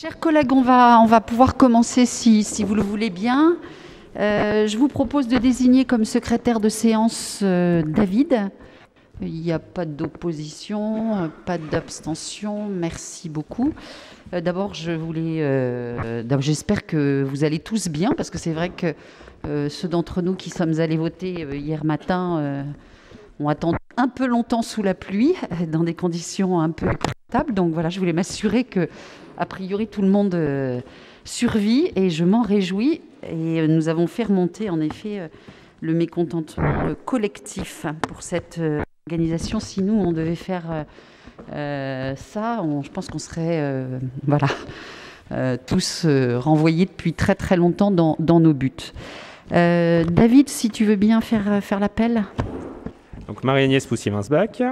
Chers collègues, on va pouvoir commencer si vous le voulez bien. Je vous propose de désigner comme secrétaire de séance David. Il n'y a pas d'opposition, pas d'abstention. Merci beaucoup. D'abord, j'espère que vous allez tous bien, parce que c'est vrai que ceux d'entre nous qui sommes allés voter hier matin ont attendu un peu longtemps sous la pluie, dans des conditions un peu épouvantables. Donc voilà, je voulais m'assurer que, a priori, tout le monde survit, et je m'en réjouis. Et nous avons fait remonter, en effet, le mécontentement collectif pour cette organisation. Si nous, on devait faire ça, je pense qu'on serait tous renvoyés depuis très très longtemps dans nos buts. David, si tu veux bien faire l'appel. Donc Marie-Agnès Poussier-Winsbach,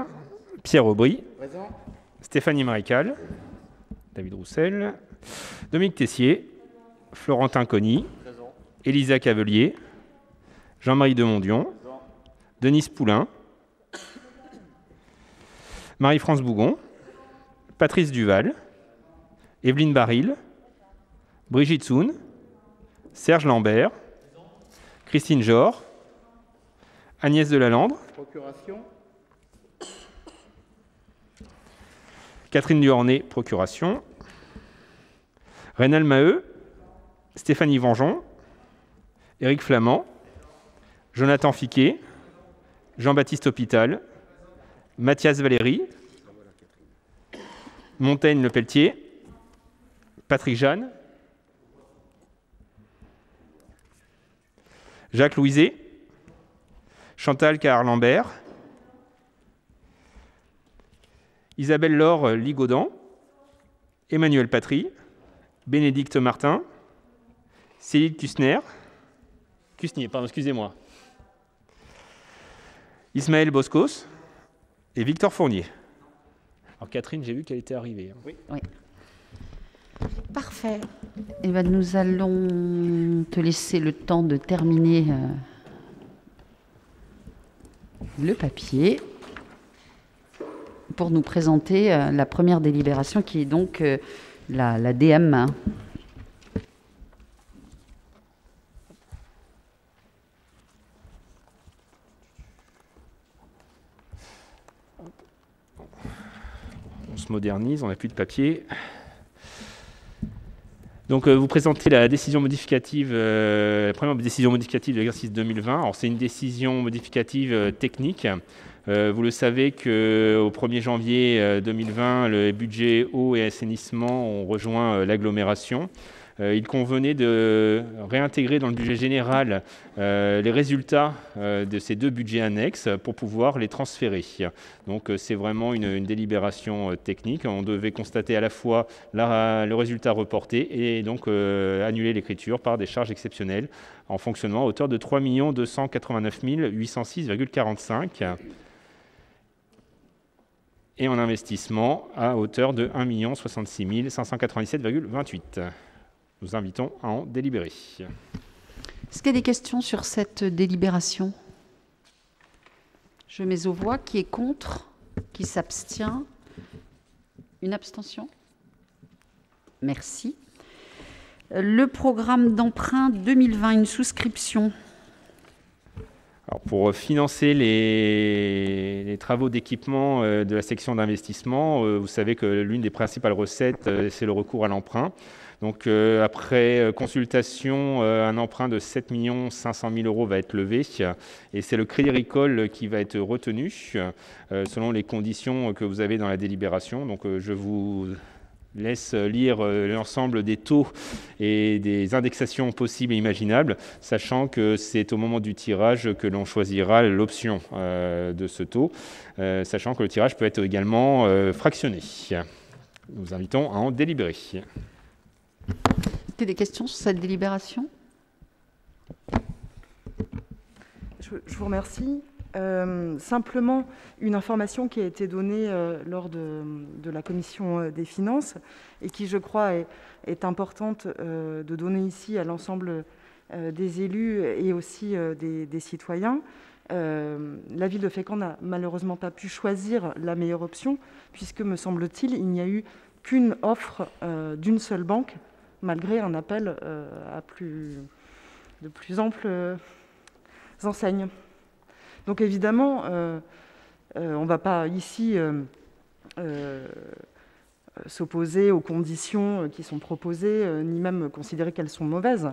Pierre Aubry, présent. Stéphanie Marécal, David Roussel, Dominique Tessier, Florentin Conny, présent. Elisa Cavelier, Jean-Marie Demondion, présent. Denise Poulain, Marie-France Bougon, Patrice Duval, Evelyne Baril, Brigitte Soun, Serge Lambert, présent. Christine Jor, Agnès Delalandre, procuration. Catherine Duornay, procuration. Rénal Maheu, Stéphanie Vengeon, Éric Flamand, Jonathan Fiquet, Jean-Baptiste Hôpital, Mathias Valéry, Montaigne Le Pelletier, Patrick Jeanne, Jacques Louiset, Chantal Cahar-Lambert, Isabelle Laure Ligaudan, Emmanuel Patry, Bénédicte Martin, Céline Cusnier, excusez-moi, Ismaël Boscos et Victor Fournier. Alors Catherine, j'ai vu qu'elle était arrivée. Oui. Parfait. Et ben, nous allons te laisser le temps de terminer le papier pour nous présenter la première délibération, qui est donc la DM. On se modernise, on n'a plus de papier. Donc, vous présentez la décision modificative, la première décision modificative de l'exercice 2020. Alors, c'est une décision modificative technique. Vous le savez qu'au 1er janvier 2020, le budget eau et assainissement ont rejoint l'agglomération. Il convenait de réintégrer dans le budget général les résultats de ces deux budgets annexes pour pouvoir les transférer. Donc c'est vraiment une délibération technique. On devait constater à la fois le résultat reporté et donc annuler l'écriture par des charges exceptionnelles en fonctionnement à hauteur de 3 289 806,45 et en investissement à hauteur de 1 066 597,28. Nous invitons à en délibérer. Est-ce qu'il y a des questions sur cette délibération? Je mets aux voix. Qui est contre? Qui s'abstient? Une abstention? Merci. Le programme d'emprunt 2020, une souscription. Alors pour financer les travaux d'équipement de la section d'investissement, vous savez que l'une des principales recettes, c'est le recours à l'emprunt. Donc après consultation, un emprunt de 7 500 000 € va être levé et c'est le Crédit Agricole qui va être retenu selon les conditions que vous avez dans la délibération. Donc je vous laisse lire l'ensemble des taux et des indexations possibles et imaginables, sachant que c'est au moment du tirage que l'on choisira l'option de ce taux, sachant que le tirage peut être également fractionné. Nous invitons à en délibérer. Est-ce qu'il y a des questions sur cette délibération? Je vous remercie. Simplement, une information qui a été donnée lors de la commission des finances et qui, je crois, est importante de donner ici à l'ensemble des élus et aussi des citoyens. La ville de Fécamp n'a malheureusement pas pu choisir la meilleure option puisque, me semble-t-il, il n'y a eu qu'une offre d'une seule banque, malgré un appel de plus amples enseignes. Donc évidemment, on ne va pas ici s'opposer aux conditions qui sont proposées, ni même considérer qu'elles sont mauvaises.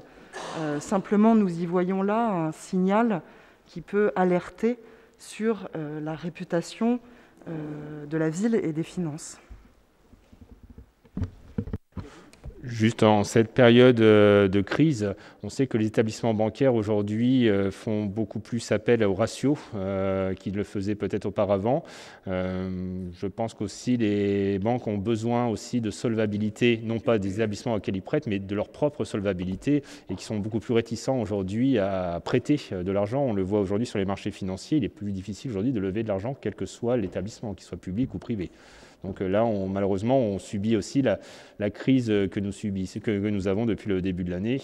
Simplement, nous y voyons là un signal qui peut alerter sur la réputation de la ville et des finances. Juste en cette période de crise, on sait que les établissements bancaires aujourd'hui font beaucoup plus appel au ratio qu'ils le faisaient peut-être auparavant. Je pense qu'aussi les banques ont besoin aussi de solvabilité, non pas des établissements auxquels ils prêtent, mais de leur propre solvabilité, et qui sont beaucoup plus réticents aujourd'hui à prêter de l'argent. On le voit aujourd'hui sur les marchés financiers, il est plus difficile aujourd'hui de lever de l'argent, quel que soit l'établissement, qu'il soit public ou privé. Donc là, malheureusement, on subit aussi la crise que nous avons depuis le début de l'année,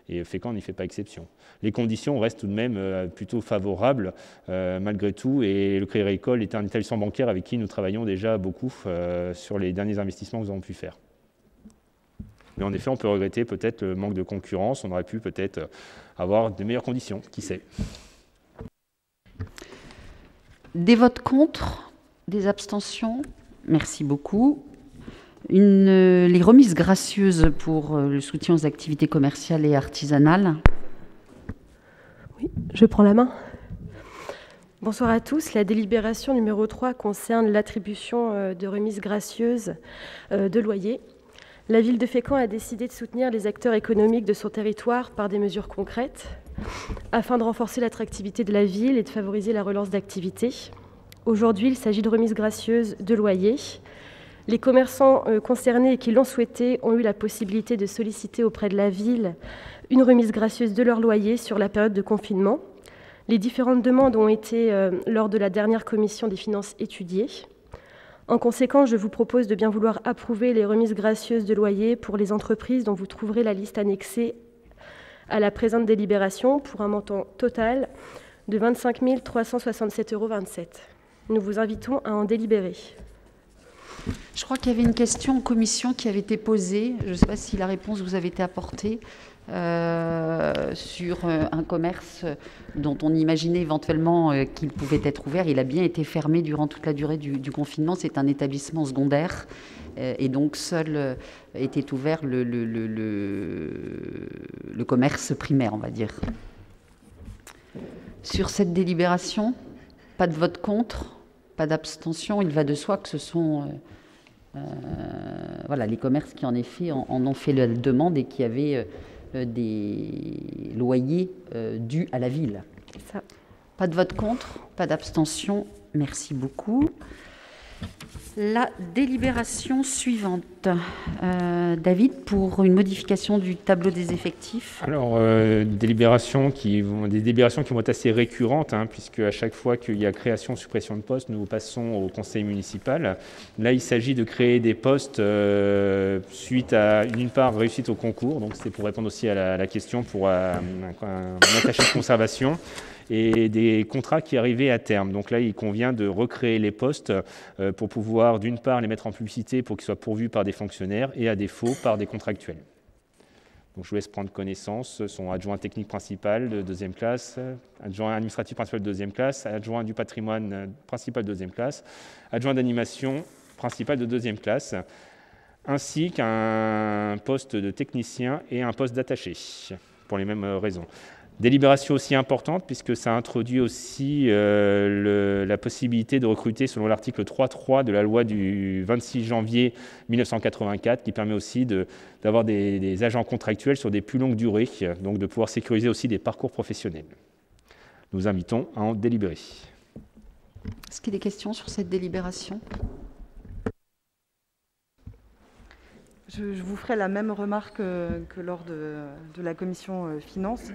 et Fécamp n'y fait pas exception. Les conditions restent tout de même plutôt favorables, malgré tout, et le Crédit Agricole est un établissement bancaire avec qui nous travaillons déjà beaucoup sur les derniers investissements que nous avons pu faire. Mais en effet, on peut regretter peut-être le manque de concurrence, on aurait pu peut-être avoir de meilleures conditions, qui sait. Des votes contre, des abstentions? Merci beaucoup. Les remises gracieuses pour le soutien aux activités commerciales et artisanales. Oui, je prends la main. Bonsoir à tous. La délibération numéro 3 concerne l'attribution de remises gracieuses de loyers. La ville de Fécamp a décidé de soutenir les acteurs économiques de son territoire par des mesures concrètes afin de renforcer l'attractivité de la ville et de favoriser la relance d'activités. Aujourd'hui, il s'agit de remises gracieuses de loyers. Les commerçants concernés et qui l'ont souhaité ont eu la possibilité de solliciter auprès de la ville une remise gracieuse de leur loyer sur la période de confinement. Les différentes demandes ont été, lors de la dernière commission des finances, étudiées. En conséquence, je vous propose de bien vouloir approuver les remises gracieuses de loyer pour les entreprises dont vous trouverez la liste annexée à la présente délibération pour un montant total de 25 367,27 €. Nous vous invitons à en délibérer. Je crois qu'il y avait une question en commission qui avait été posée. Je ne sais pas si la réponse vous avait été apportée sur un commerce dont on imaginait éventuellement qu'il pouvait être ouvert. Il a bien été fermé durant toute la durée du confinement. C'est un établissement secondaire et donc seul était ouvert le commerce primaire, on va dire. Sur cette délibération, pas de vote contre, pas d'abstention. Il va de soi que ce sont les commerces qui, en effet, en ont fait la demande et qui avaient des loyers dus à la ville. Ça. Pas de vote contre, pas d'abstention. Merci beaucoup. La délibération suivante. David, pour une modification du tableau des effectifs. Alors, des délibérations qui vont être assez récurrentes, puisque à chaque fois qu'il y a création, suppression de postes, nous passons au conseil municipal. Là, il s'agit de créer des postes suite à, d'une part, réussite au concours. Donc, c'est pour répondre aussi à la question pour un attaché de conservation. Et des contrats qui arrivaient à terme. Donc là, il convient de recréer les postes pour pouvoir, d'une part, les mettre en publicité pour qu'ils soient pourvus par des fonctionnaires et, à défaut, par des contractuels. Donc je vous laisse prendre connaissance. Son adjoint technique principal de deuxième classe, adjoint administratif principal de deuxième classe, adjoint du patrimoine principal de deuxième classe, adjoint d'animation principal de deuxième classe, ainsi qu'un poste de technicien et un poste d'attaché, pour les mêmes raisons. Délibération aussi importante puisque ça introduit aussi la possibilité de recruter selon l'article 3.3 de la loi du 26 janvier 1984 qui permet aussi d'avoir des agents contractuels sur des plus longues durées, donc de pouvoir sécuriser aussi des parcours professionnels. Nous invitons à en délibérer. Est-ce qu'il y a des questions sur cette délibération ? Je vous ferai la même remarque que lors de la commission finances.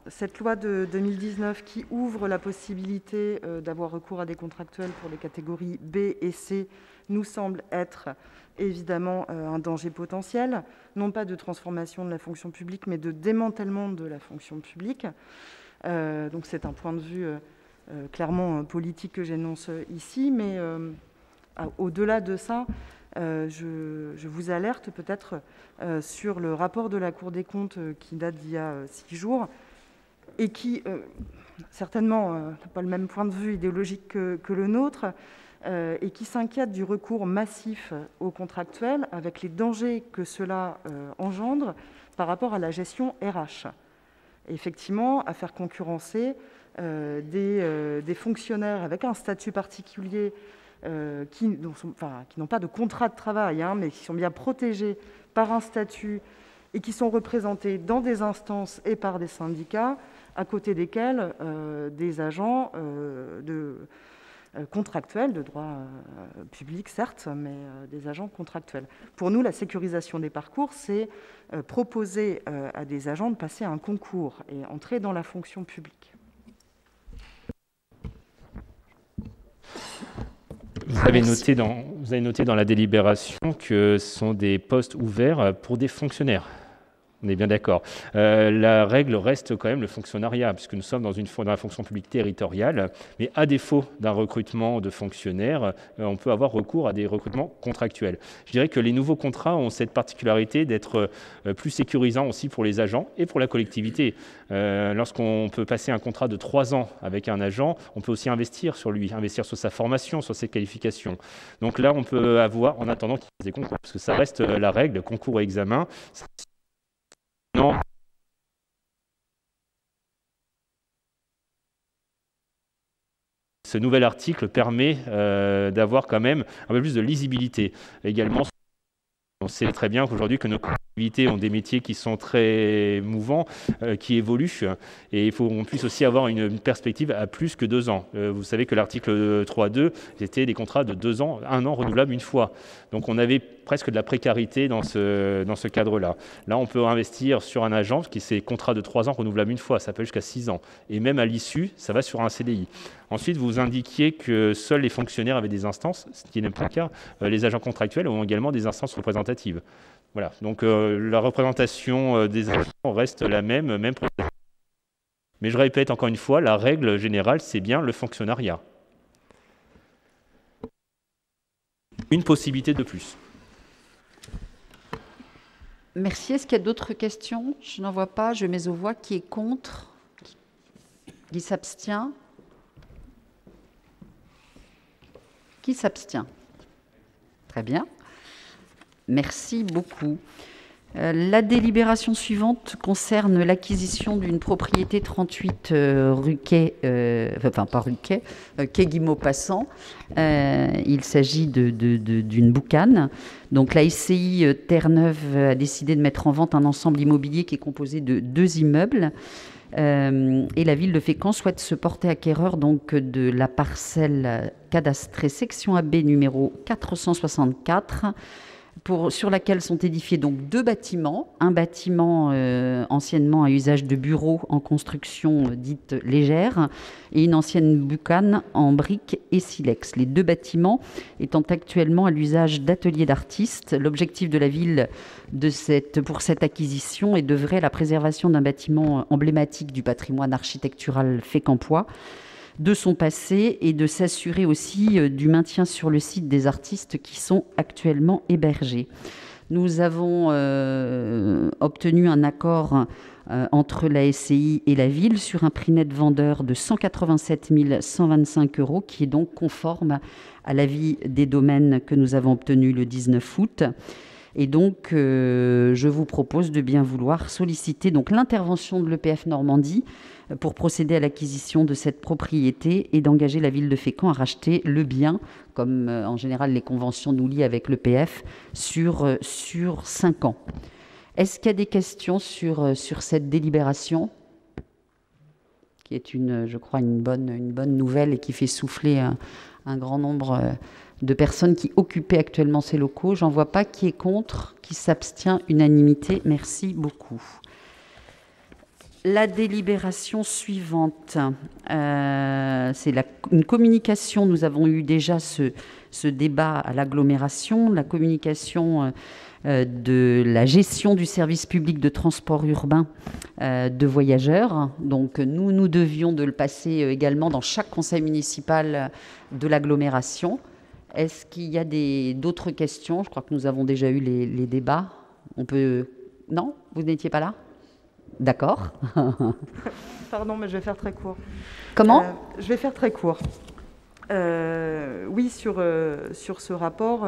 Cette loi de 2019 qui ouvre la possibilité d'avoir recours à des contractuels pour les catégories B et C nous semble être évidemment un danger potentiel, non pas de transformation de la fonction publique, mais de démantèlement de la fonction publique. Donc c'est un point de vue clairement politique que j'énonce ici, mais au-delà de ça, Je vous alerte peut-être sur le rapport de la Cour des comptes qui date d'il y a 6 jours et qui, certainement, n'a pas le même point de vue idéologique que le nôtre, et qui s'inquiète du recours massif aux contractuels avec les dangers que cela engendre par rapport à la gestion RH. Et effectivement, à faire concurrencer des fonctionnaires avec un statut particulier qui n'ont pas de contrat de travail, mais qui sont bien protégés par un statut et qui sont représentés dans des instances et par des syndicats, à côté desquels des agents contractuels, de droit public certes, mais des agents contractuels. Pour nous, la sécurisation des parcours, c'est proposer à des agents de passer un concours et entrer dans la fonction publique. Vous avez noté dans la délibération que ce sont des postes ouverts pour des fonctionnaires. On est bien d'accord. La règle reste quand même le fonctionnariat, puisque nous sommes dans la fonction publique territoriale, mais à défaut d'un recrutement de fonctionnaires, on peut avoir recours à des recrutements contractuels. Je dirais que les nouveaux contrats ont cette particularité d'être plus sécurisants aussi pour les agents et pour la collectivité. Lorsqu'on peut passer un contrat de 3 ans avec un agent, on peut aussi investir sur lui, investir sur sa formation, sur ses qualifications. Donc là, on peut avoir, en attendant qu'il fasse des concours, parce que ça reste la règle, concours et examen. Non. Ce nouvel article permet d'avoir quand même un peu plus de lisibilité. Également, on sait très bien qu'aujourd'hui que nos collectivités ont des métiers qui sont très mouvants, qui évoluent, et il faut qu'on puisse aussi avoir une perspective à plus que 2 ans. Vous savez que l'article 3.2, c'était des contrats de 2 ans, 1 an renouvelable une fois. Donc on avait presque de la précarité dans ce cadre-là. Là, on peut investir sur un agent qui c'est contrat de 3 ans renouvelable une fois, ça peut aller jusqu'à 6 ans. Et même à l'issue, ça va sur un CDI. Ensuite, vous indiquiez que seuls les fonctionnaires avaient des instances, ce qui n'est pas le cas. Les agents contractuels ont également des instances représentatives. Voilà, donc la représentation des agents reste la même pour... Mais je répète encore une fois, la règle générale, c'est bien le fonctionnariat. Une possibilité de plus. Merci. Est-ce qu'il y a d'autres questions? Je n'en vois pas. Je mets aux voix. Qui est contre? Qui s'abstient? Qui s'abstient? Très bien. Merci beaucoup. La délibération suivante concerne l'acquisition d'une propriété 38 rue Quai, Quai Guimaupassant. Il s'agit d'une boucane. Donc la SCI Terre-Neuve a décidé de mettre en vente un ensemble immobilier qui est composé de 2 immeubles. Et la ville de Fécamp souhaite se porter acquéreur donc de la parcelle cadastrée section AB numéro 464, sur laquelle sont édifiés donc 2 bâtiments. Un bâtiment anciennement à usage de bureau en construction dite légère et une ancienne boucane en briques et silex. Les 2 bâtiments étant actuellement à l'usage d'ateliers d'artistes. L'objectif de la ville pour cette acquisition est d'œuvrer à la préservation d'un bâtiment emblématique du patrimoine architectural fécampois, de son passé, et de s'assurer aussi du maintien sur le site des artistes qui sont actuellement hébergés. Nous avons obtenu un accord entre la SCI et la ville sur un prix net vendeur de 187 125 €, qui est donc conforme à l'avis des domaines que nous avons obtenu le 19 août. Et donc, je vous propose de bien vouloir solliciter donc l'intervention de l'EPF Normandie pour procéder à l'acquisition de cette propriété et d'engager la ville de Fécamp à racheter le bien, comme en général les conventions nous lient avec l'EPF, sur 5 ans. Est-ce qu'il y a des questions sur cette délibération, qui est je crois une bonne nouvelle et qui fait souffler un grand nombre de personnes qui occupaient actuellement ces locaux? J'en vois pas. Qui est contre? Qui s'abstient? Unanimité. Merci beaucoup. La délibération suivante, c'est une communication. Nous avons eu déjà ce débat à l'agglomération, la communication de la gestion du service public de transport urbain de voyageurs. Donc nous devions de le passer également dans chaque conseil municipal de l'agglomération. Est-ce qu'il y a d'autres questions? Je crois que nous avons déjà eu les débats. On peut... Non? Vous n'étiez pas là? D'accord. Pardon, mais je vais faire très court. Comment? Je vais faire très court. Oui, sur ce rapport,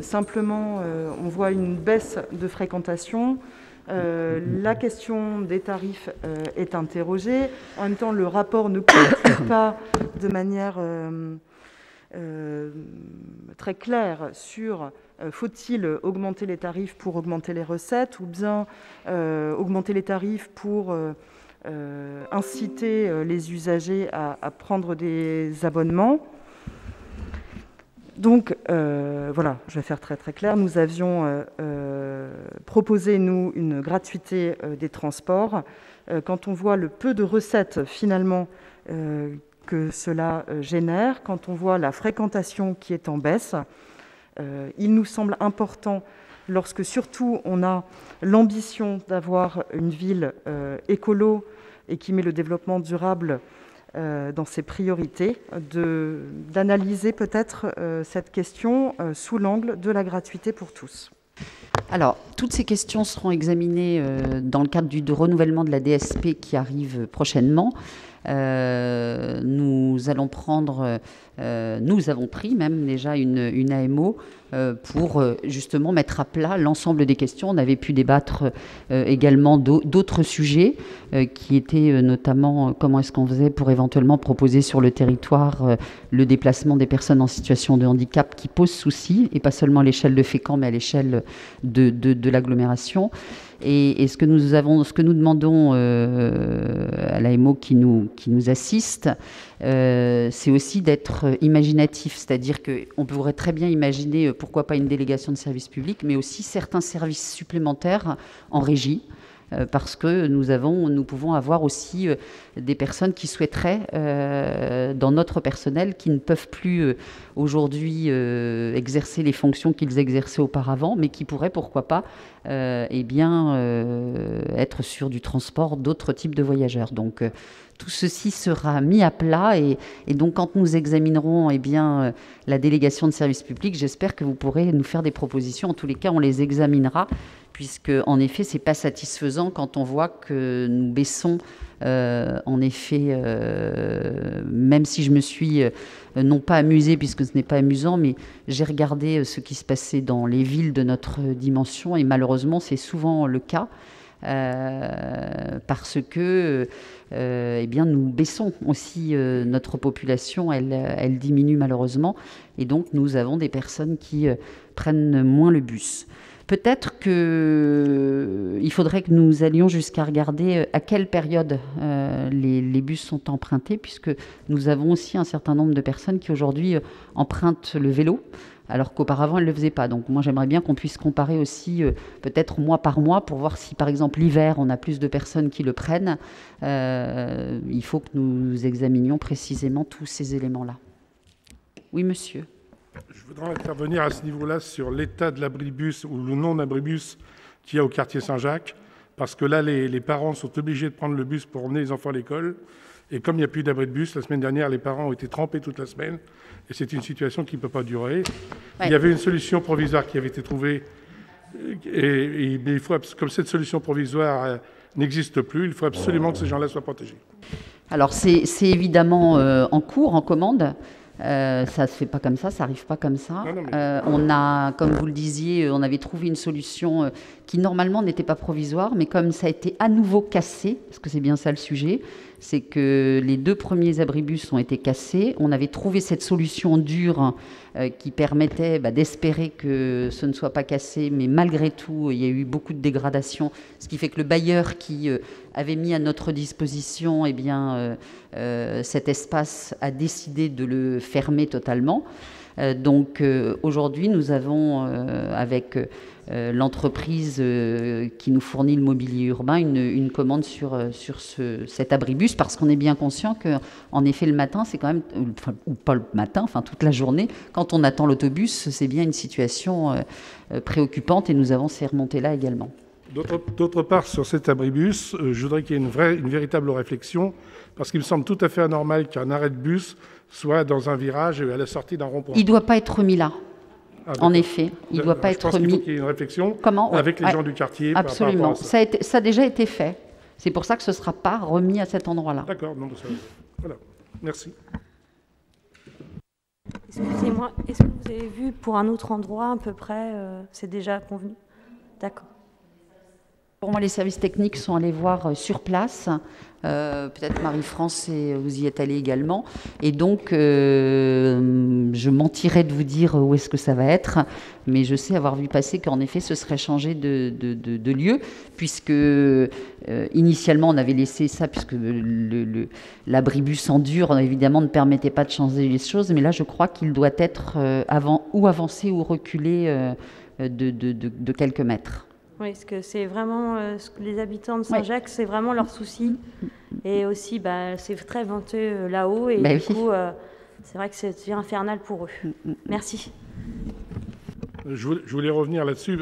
simplement, on voit une baisse de fréquentation. La question des tarifs est interrogée. En même temps, le rapport ne conclut pas de manière très claire sur faut-il augmenter les tarifs pour augmenter les recettes ou bien augmenter les tarifs pour inciter les usagers à prendre des abonnements. Donc, voilà, je vais faire très très clair. Nous avions proposé, nous, une gratuité des transports. Quand on voit le peu de recettes, finalement, que cela génère, quand on voit la fréquentation qui est en baisse, il nous semble important, lorsque surtout on a l'ambition d'avoir une ville écolo et qui met le développement durable dans ses priorités, d'analyser peut-être cette question sous l'angle de la gratuité pour tous. Alors, toutes ces questions seront examinées dans le cadre du renouvellement de la DSP qui arrive prochainement. Nous allons prendre, nous avons pris même déjà une AMO pour justement mettre à plat l'ensemble des questions. On avait pu débattre également d'autres sujets qui étaient notamment comment est-ce qu'on faisait pour éventuellement proposer sur le territoire le déplacement des personnes en situation de handicap qui pose souci, et pas seulement à l'échelle de Fécamp mais à l'échelle de l'agglomération. Et ce que nous demandons à l'AMO qui nous assiste, c'est aussi d'être imaginatif, c'est-à-dire qu'on pourrait très bien imaginer, pourquoi pas une délégation de service public, mais aussi certains services supplémentaires en régie, parce que nous pouvons avoir aussi des personnes qui souhaiteraient, dans notre personnel, qui ne peuvent plus aujourd'hui exercer les fonctions qu'ils exerçaient auparavant, mais qui pourraient, pourquoi pas, être sur du transport d'autres types de voyageurs. Donc, tout ceci sera mis à plat et donc quand nous examinerons la délégation de service public, j'espère que vous pourrez nous faire des propositions. En tous les cas, on les examinera puisque, en effet, c'est pas satisfaisant quand on voit que nous baissons. En effet, même si je me suis non pas amusée, puisque ce n'est pas amusant, mais j'ai regardé ce qui se passait dans les villes de notre dimension et malheureusement, c'est souvent le cas. Parce que nous baissons aussi notre population, elle diminue malheureusement, et donc nous avons des personnes qui prennent moins le bus. Peut-être qu'il faudrait que nous allions jusqu'à regarder à quelle période les bus sont empruntés, puisque nous avons aussi un certain nombre de personnes qui aujourd'hui empruntent le vélo, alors qu'auparavant, elles ne le faisaient pas. Donc moi, j'aimerais bien qu'on puisse comparer aussi, peut-être mois par mois, pour voir si, par exemple, l'hiver, on a plus de personnes qui le prennent. Il faut que nous examinions précisément tous ces éléments-là. Oui, monsieur. Je voudrais intervenir à ce niveau-là sur l'état de l'abribus ou le non-abribus qu'il y a au quartier Saint-Jacques, parce que là, les parents sont obligés de prendre le bus pour emmener les enfants à l'école. Et comme il n'y a plus d'abribus, la semaine dernière, les parents ont été trempés toute la semaine. Et c'est une situation qui ne peut pas durer. Ouais. Il y avait une solution provisoire qui avait été trouvée. Mais il faut, comme cette solution provisoire n'existe plus, il faut absolument que ces gens-là soient protégés. Alors, c'est évidemment en cours, en commande. Ça ne se fait pas comme ça n'arrive pas comme ça. On a, comme vous le disiez, on avait trouvé une solution qui normalement n'était pas provisoire, mais comme ça a été à nouveau cassé, parce que c'est bien ça le sujet, c'est que les 2 premiers abribus ont été cassés. On avait trouvé cette solution dure qui permettait d'espérer que ce ne soit pas cassé, mais malgré tout, il y a eu beaucoup de dégradation, ce qui fait que le bailleur qui avait mis à notre disposition cet espace a décidé de le fermer totalement. Donc aujourd'hui, nous avons, avec l'entreprise qui nous fournit le mobilier urbain, une commande sur cet abribus, parce qu'on est bien conscient qu'en effet, le matin, c'est quand même, ou pas le matin, enfin toute la journée, quand on attend l'autobus, c'est bien une situation préoccupante et nous avons ces remontées-là également. D'autre part, sur cet abribus, je voudrais qu'il y ait une véritable réflexion, parce qu'il me semble tout à fait anormal qu'un arrêt de bus soit dans un virage à la sortie d'un rond-point. Il ne doit pas être remis là. En effet, il ne doit pas être remis. Il faut qu'il y ait une réflexion avec les gens du quartier. Absolument. Par rapport à ça. Ça a déjà été fait. C'est pour ça que ce ne sera pas remis à cet endroit-là. D'accord. Voilà. Merci. Excusez-moi, est-ce que vous avez vu pour un autre endroit à peu près, c'est déjà convenu? D'accord. Pour moi, les services techniques sont allés voir sur place. Peut-être Marie-France, vous y êtes allée également. Et donc, je mentirais de vous dire où est-ce que ça va être. Mais je sais avoir vu passer qu'en effet, ce serait changé de lieu. Puisque, initialement, on avait laissé ça, puisque l'abribus en dur, évidemment, ne permettait pas de changer les choses. Mais là, je crois qu'il doit être ou avancé ou reculé de quelques mètres. Oui, parce que c'est vraiment ce que les habitants de Saint-Jacques, c'est vraiment leur souci. Et aussi, c'est très venteux là-haut. Et du coup, c'est vrai que c'est infernal pour eux. Merci. Je voulais revenir là-dessus.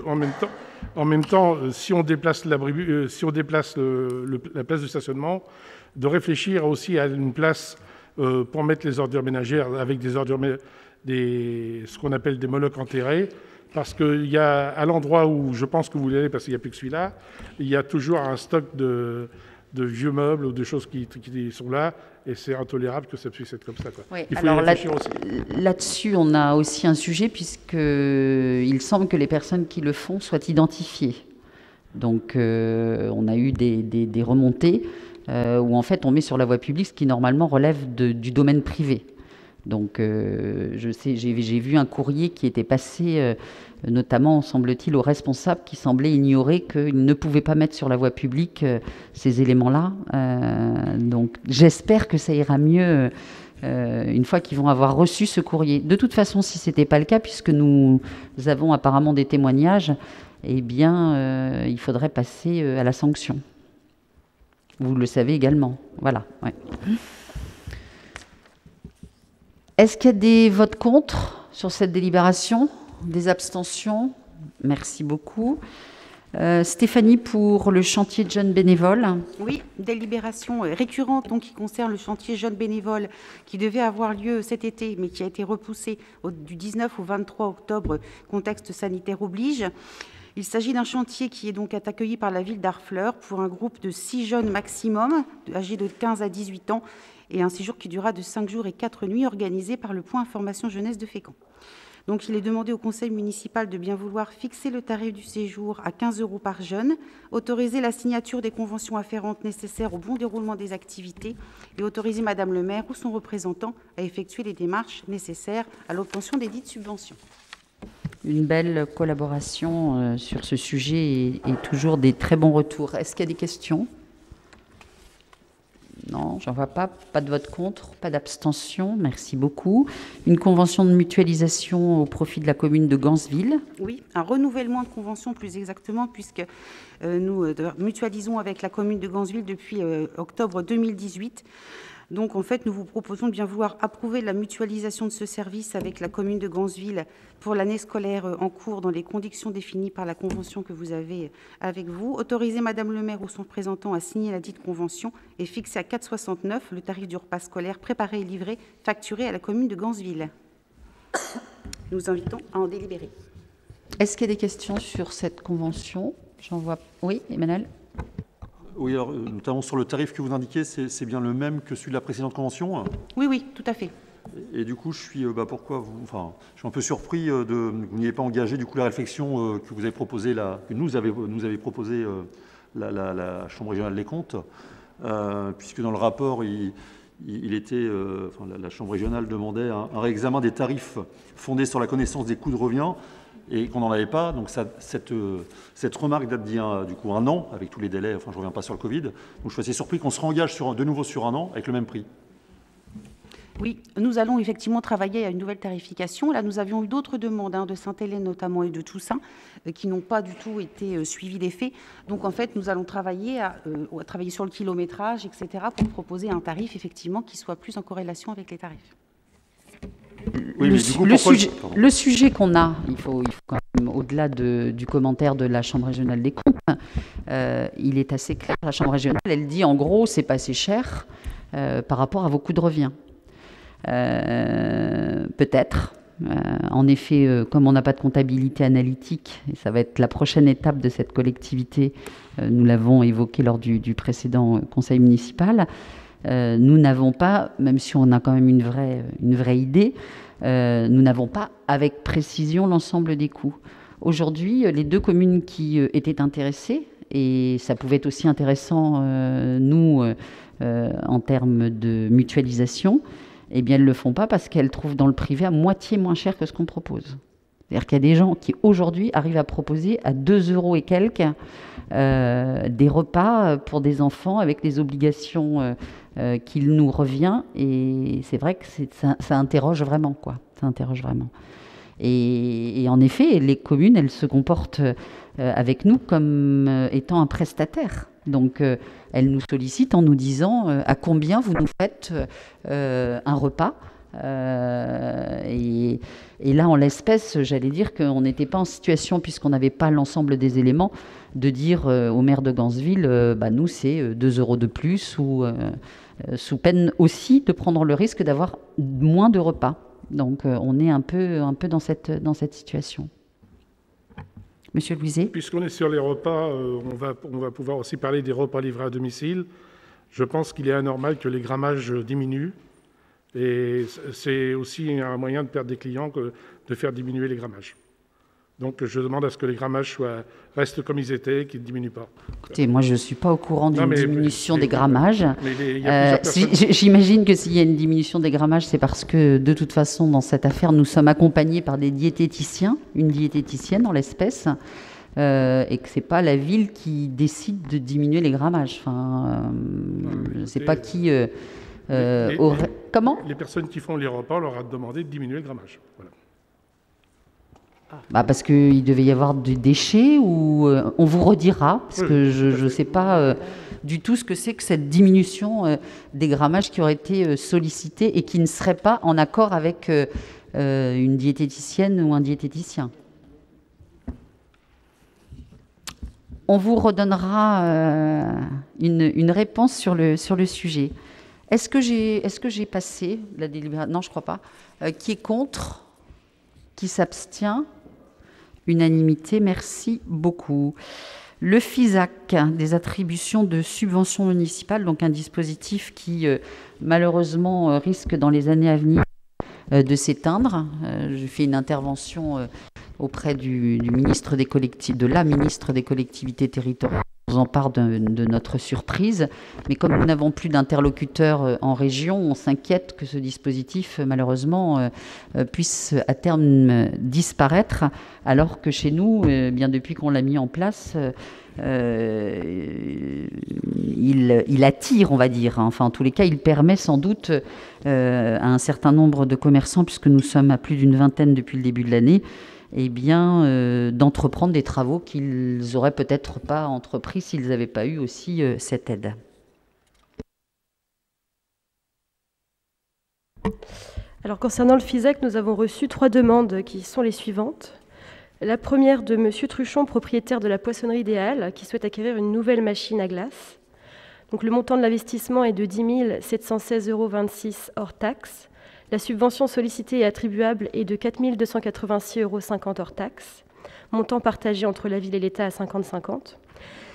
En même temps, si on déplace la place de stationnement, de réfléchir aussi à une place pour mettre les ordures ménagères avec ce qu'on appelle des molocs enterrés. Parce qu'il y a, à l'endroit où je pense que vous voulez aller, parce qu'il n'y a plus que celui-là, il y a toujours un stock de vieux meubles ou de choses qui sont là, et c'est intolérable que ça puisse être comme ça, quoi. Oui, il faut alors y réfléchir aussi. Là-dessus, on a aussi un sujet, puisqu'il semble que les personnes qui le font soient identifiées. Donc, on a eu des remontées où, en fait, on met sur la voie publique ce qui, normalement, relève du domaine privé. Donc, j'ai vu un courrier qui était passé, notamment, semble-t-il, aux responsables qui semblaient ignorer qu'ils ne pouvaient pas mettre sur la voie publique ces éléments-là. Donc, j'espère que ça ira mieux une fois qu'ils vont avoir reçu ce courrier. De toute façon, si ce n'était pas le cas, puisque nous avons apparemment des témoignages, eh bien, il faudrait passer à la sanction. Vous le savez également. Voilà. Ouais. Est-ce qu'il y a des votes contre sur cette délibération? Des abstentions? Merci beaucoup. Stéphanie, pour le chantier de jeunes bénévoles. Oui, délibération récurrente donc, qui concerne le chantier jeunes bénévoles qui devait avoir lieu cet été, mais qui a été repoussé du 19 au 23 octobre, contexte sanitaire oblige. Il s'agit d'un chantier qui est donc accueilli par la ville d'Harfleur pour un groupe de 6 jeunes maximum, âgés de 15 à 18 ans, et un séjour qui durera de 5 jours et 4 nuits, organisé par le point information jeunesse de Fécamp. Donc, il est demandé au conseil municipal de bien vouloir fixer le tarif du séjour à 15 € par jeune, autoriser la signature des conventions afférentes nécessaires au bon déroulement des activités et autoriser Madame le maire ou son représentant à effectuer les démarches nécessaires à l'obtention des dites subventions. Une belle collaboration sur ce sujet et toujours des très bons retours. Est-ce qu'il y a des questions ? Non, j'en vois pas. Pas de vote contre, pas d'abstention. Merci beaucoup. Une convention de mutualisation au profit de la commune de Gansville. Oui, un renouvellement de convention plus exactement, puisque nous mutualisons avec la commune de Gansville depuis octobre 2018. Donc, en fait, nous vous proposons de bien vouloir approuver la mutualisation de ce service avec la commune de Gansville pour l'année scolaire en cours dans les conditions définies par la convention que vous avez avec vous. Autoriser Madame le maire ou son représentant à signer la dite convention et fixer à 4,69 € le tarif du repas scolaire préparé et livré, facturé à la commune de Gansville. Nous invitons à en délibérer. Est-ce qu'il y a des questions sur cette convention? J'en vois. Oui, Emmanuel? Oui, alors, notamment sur le tarif que vous indiquez, c'est bien le même que celui de la précédente convention? Oui, oui, tout à fait. Et du coup, je suis un peu surpris que vous n'ayez pas engagé du coup la réflexion que vous avez proposée, que nous avez proposé la Chambre régionale des comptes, puisque dans le rapport, la Chambre régionale demandait un réexamen des tarifs fondés sur la connaissance des coûts de revient, et qu'on n'en avait pas. Donc cette remarque date d'il y a du coup un an, avec tous les délais, je ne reviens pas sur le Covid. Donc je suis assez surpris qu'on se réengage de nouveau sur un an avec le même prix. Oui, nous allons effectivement travailler à une nouvelle tarification. Là, nous avions eu d'autres demandes, de Sainte-Hélène notamment et de Toussaint, qui n'ont pas du tout été suivies des faits. Donc en fait, nous allons travailler sur le kilométrage, etc., pour proposer un tarif effectivement qui soit plus en corrélation avec les tarifs. le sujet qu'on a, il faut quand même, au-delà du commentaire de la Chambre régionale des comptes, il est assez clair. La Chambre régionale, elle dit en gros, c'est pas assez cher par rapport à vos coûts de revient. Peut-être. En effet, comme on n'a pas de comptabilité analytique, et ça va être la prochaine étape de cette collectivité, nous l'avons évoqué lors du précédent conseil municipal, nous n'avons pas, même si on a quand même une vraie idée, nous n'avons pas avec précision l'ensemble des coûts. Aujourd'hui, les 2 communes qui étaient intéressées, et ça pouvait être aussi intéressant, nous, en termes de mutualisation, eh bien, elles ne le font pas parce qu'elles trouvent dans le privé à moitié moins cher que ce qu'on propose. C'est-à-dire qu'il y a des gens qui, aujourd'hui, arrivent à proposer à 2 € et quelques des repas pour des enfants avec les obligations qu'il nous revient. Et c'est vrai que ça interroge vraiment, quoi. Ça interroge vraiment. Et en effet, les communes, elles se comportent avec nous comme étant un prestataire. Donc, elles nous sollicitent en nous disant à combien vous nous faites un repas. Et là, en l'espèce, j'allais dire qu'on n'était pas en situation, puisqu'on n'avait pas l'ensemble des éléments, de dire au maire de Gansville, nous, c'est 2 € de plus, ou sous peine aussi de prendre le risque d'avoir moins de repas. Donc, on est un peu dans cette situation. Monsieur Louiset. Puisqu'on est sur les repas, on va pouvoir aussi parler des repas livrés à domicile. Je pense qu'il est anormal que les grammages diminuent. Et c'est aussi un moyen de perdre des clients que de faire diminuer les grammages. Donc je demande à ce que les grammages restent comme ils étaient, qu'ils ne diminuent pas. Écoutez, moi je ne suis pas au courant d'une diminution des grammages. J'imagine que s'il y a une diminution des grammages, c'est parce que de toute façon, dans cette affaire, nous sommes accompagnés par des diététiciens, une diététicienne en l'espèce, et que ce n'est pas la ville qui décide de diminuer les grammages. Enfin, je ne sais pas qui... Comment ? Les personnes qui font les repas, on leur a demandé de diminuer le grammage. Voilà. Parce qu'il devait y avoir des déchets, ou on vous redira, parce que je ne sais pas du tout ce que c'est que cette diminution des grammages qui aurait été sollicitée et qui ne serait pas en accord avec une diététicienne ou un diététicien. On vous redonnera une réponse sur le sujet. Est-ce que j'ai passé la délibération ? Non, je ne crois pas. Qui est contre ? Qui s'abstient ? Unanimité, merci beaucoup. Le FISAC, des attributions de subventions municipales, donc un dispositif qui malheureusement risque dans les années à venir de s'éteindre. J'ai fait une intervention auprès du ministre des collectivités, de la ministre des collectivités territoriales. On en part de notre surprise, mais comme nous n'avons plus d'interlocuteurs en région, on s'inquiète que ce dispositif, malheureusement, puisse à terme disparaître, alors que chez nous, bien depuis qu'on l'a mis en place, il attire, on va dire. Enfin, en tous les cas, il permet sans doute à un certain nombre de commerçants, puisque nous sommes à plus d'une vingtaine depuis le début de l'année, d'entreprendre des travaux qu'ils n'auraient peut-être pas entrepris s'ils n'avaient pas eu aussi cette aide. Alors, concernant le FISAC, nous avons reçu 3 demandes qui sont les suivantes. La première de M. Truchon, propriétaire de la poissonnerie des Halles, qui souhaite acquérir une nouvelle machine à glace. Donc, le montant de l'investissement est de 10 716,26 € hors taxe. La subvention sollicitée et attribuable est de 4 286,50 € hors taxe, montant partagé entre la ville et l'État à 50-50,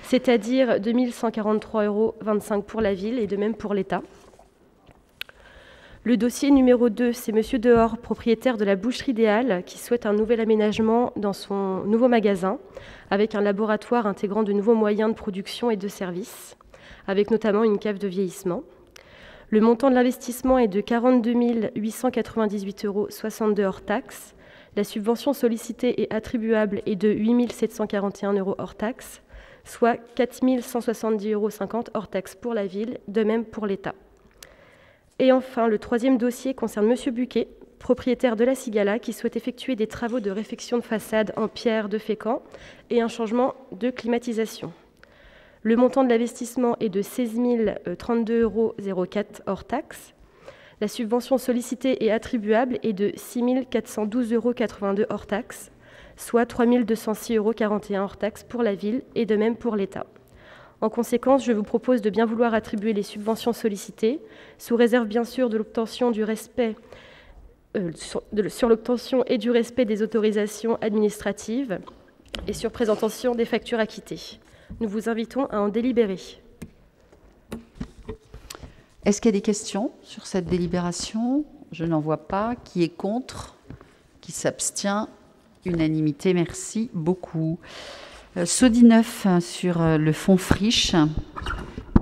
c'est-à-dire 2 143,25 € pour la ville et de même pour l'État. Le dossier numéro 2, c'est M. Dehors, propriétaire de la boucherie des Halles, qui souhaite un nouvel aménagement dans son nouveau magasin, avec un laboratoire intégrant de nouveaux moyens de production et de service, avec notamment une cave de vieillissement. Le montant de l'investissement est de 42 898,62 € hors taxe. La subvention sollicitée et attribuable est de 8 741 € hors taxe, soit 4 170,50 € hors taxe pour la ville, de même pour l'État. Et enfin, le troisième dossier concerne M. Buquet, propriétaire de la Cigala, qui souhaite effectuer des travaux de réfection de façade en pierre de Fécamp et un changement de climatisation. Le montant de l'investissement est de 16 032,04 € hors taxe. La subvention sollicitée et attribuable est de 6 412,82 € hors taxes, soit 3 206,41 € hors taxes pour la ville et de même pour l'État. En conséquence, je vous propose de bien vouloir attribuer les subventions sollicitées, sous réserve bien sûr de l'obtention du respect sur l'obtention et du respect des autorisations administratives et sur présentation des factures acquittées. Nous vous invitons à en délibérer. Est-ce qu'il y a des questions sur cette délibération? Je n'en vois pas. Qui est contre? Qui s'abstient? Unanimité, merci beaucoup. Sodi 9 sur le fonds friche.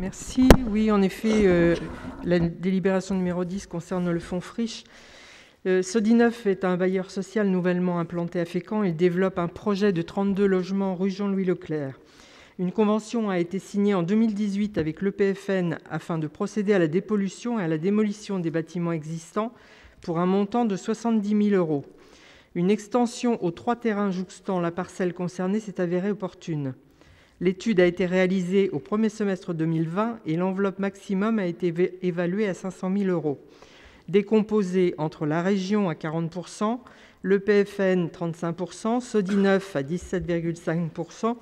Merci. Oui, en effet, la délibération numéro 10 concerne le fonds friche. Sodi 9 est un bailleur social nouvellement implanté à Fécamp. Il développe un projet de 32 logements rue Jean-Louis Leclerc. Une convention a été signée en 2018 avec l'EPFN afin de procéder à la dépollution et à la démolition des bâtiments existants pour un montant de 70 000 €. Une extension aux 3 terrains jouxtant la parcelle concernée s'est avérée opportune. L'étude a été réalisée au premier semestre 2020 et l'enveloppe maximum a été évaluée à 500 000 €. Décomposée entre la région à 40%, l'EPFN 35%, Sodi 9 à 17,5%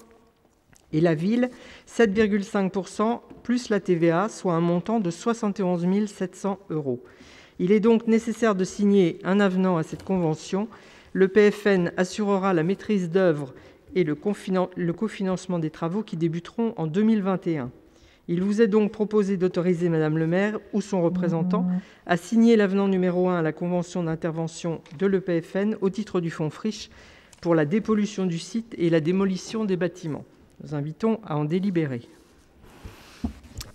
et la ville 7,5% plus la TVA, soit un montant de 71 700 €. Il est donc nécessaire de signer un avenant à cette convention. Le PFN assurera la maîtrise d'œuvre et le cofinancement des travaux qui débuteront en 2021. Il vous est donc proposé d'autoriser Madame le maire ou son représentant à signer l'avenant numéro 1 à la convention d'intervention de l'EPFN au titre du fonds friche pour la dépollution du site et la démolition des bâtiments. Nous invitons à en délibérer.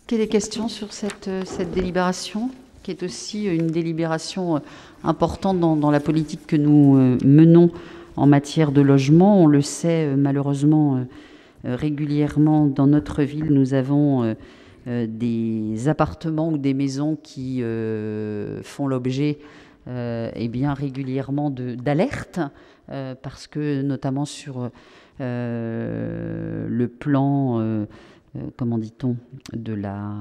Quelles questions sur cette délibération, qui est aussi une délibération importante dans la politique que nous menons en matière de logement? On le sait malheureusement régulièrement dans notre ville, nous avons des appartements ou des maisons qui font l'objet régulièrement d'alertes parce que notamment sur le plan, comment dit-on, de la...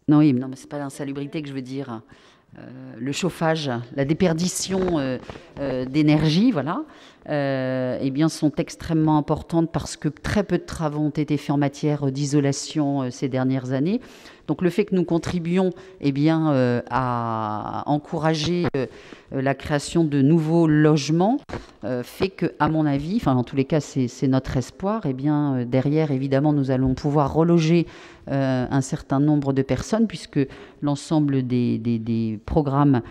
Non, oui, non, mais c'est pas l'insalubrité que je veux dire. Le chauffage, la déperdition d'énergie, voilà, sont extrêmement importantes parce que très peu de travaux ont été faits en matière d'isolation ces dernières années. Donc le fait que nous contribuions à encourager la création de nouveaux logements fait que, à mon avis, enfin en tous les cas c'est notre espoir, derrière évidemment nous allons pouvoir reloger un certain nombre de personnes puisque l'ensemble des programmes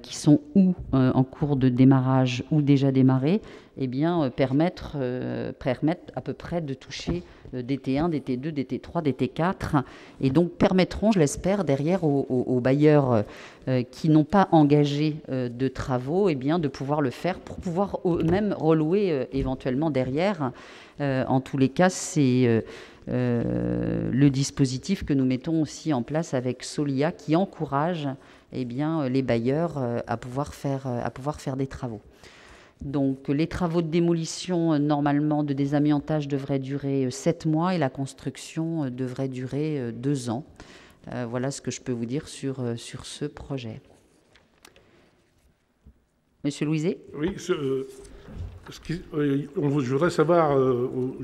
qui sont ou en cours de démarrage ou déjà démarrés permettent à peu près de toucher des T1, des T2, des T3, des T4 et donc permettront, je l'espère, derrière aux bailleurs qui n'ont pas engagé de travaux de pouvoir le faire pour pouvoir eux-mêmes relouer éventuellement derrière. En tous les cas, c'est le dispositif que nous mettons aussi en place avec Solia qui encourage les bailleurs à pouvoir faire des travaux. Donc les travaux de démolition normalement de désamiantage devraient durer 7 mois et la construction devrait durer 2 ans. Voilà ce que je peux vous dire sur ce projet. Monsieur Louiset ? Oui, je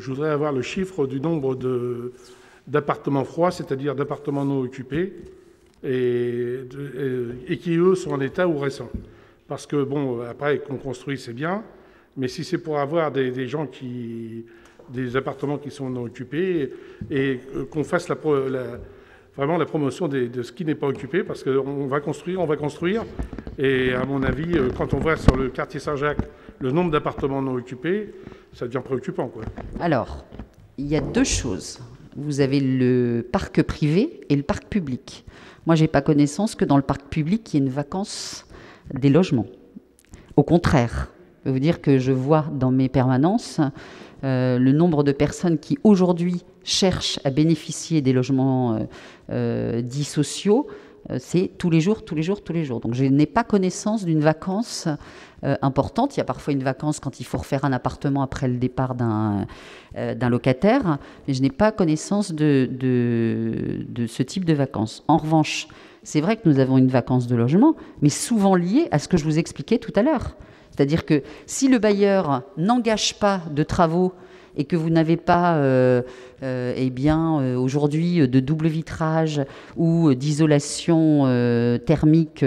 voudrais avoir le chiffre du nombre d'appartements froids, c'est-à-dire d'appartements non occupés, et qui, eux, sont en état ou récents. Parce que, après, qu'on construit, c'est bien, mais si c'est pour avoir des gens des appartements qui sont non occupés, et qu'on fasse vraiment la promotion de ce qui n'est pas occupé, parce qu'on va construire, et à mon avis, quand on voit sur le quartier Saint-Jacques le nombre d'appartements non occupés, ça devient préoccupant, quoi. Alors, il y a 2 choses. Vous avez le parc privé et le parc public. Moi, je n'ai pas connaissance que dans le parc public, il y ait une vacance des logements. Au contraire, je peux vous dire que je vois dans mes permanences le nombre de personnes qui aujourd'hui cherchent à bénéficier des logements dits sociaux c'est tous les jours, tous les jours, tous les jours. Donc je n'ai pas connaissance d'une vacance importante. Il y a parfois une vacance quand il faut refaire un appartement après le départ d'un locataire, mais je n'ai pas connaissance de ce type de vacances. En revanche, c'est vrai que nous avons une vacance de logement, mais souvent liée à ce que je vous expliquais tout à l'heure. C'est-à-dire que si le bailleur n'engage pas de travaux et que vous n'avez pas aujourd'hui de double vitrage ou d'isolation thermique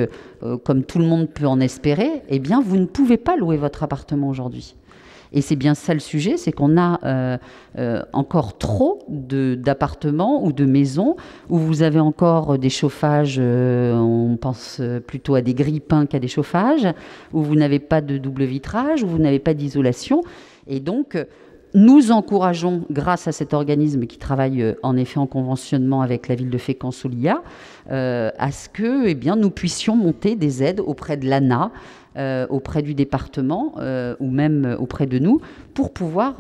comme tout le monde peut en espérer, eh bien vous ne pouvez pas louer votre appartement aujourd'hui. Et c'est bien ça le sujet, c'est qu'on a encore trop d'appartements ou de maisons où vous avez encore des chauffages, on pense plutôt à des grille-pains qu'à des chauffages, où vous n'avez pas de double vitrage, où vous n'avez pas d'isolation. Et donc, nous encourageons, grâce à cet organisme qui travaille en effet en conventionnement avec la ville de Fécamp sous l'IA, à ce que nous puissions monter des aides auprès de l'ANA, auprès du département ou même auprès de nous pour pouvoir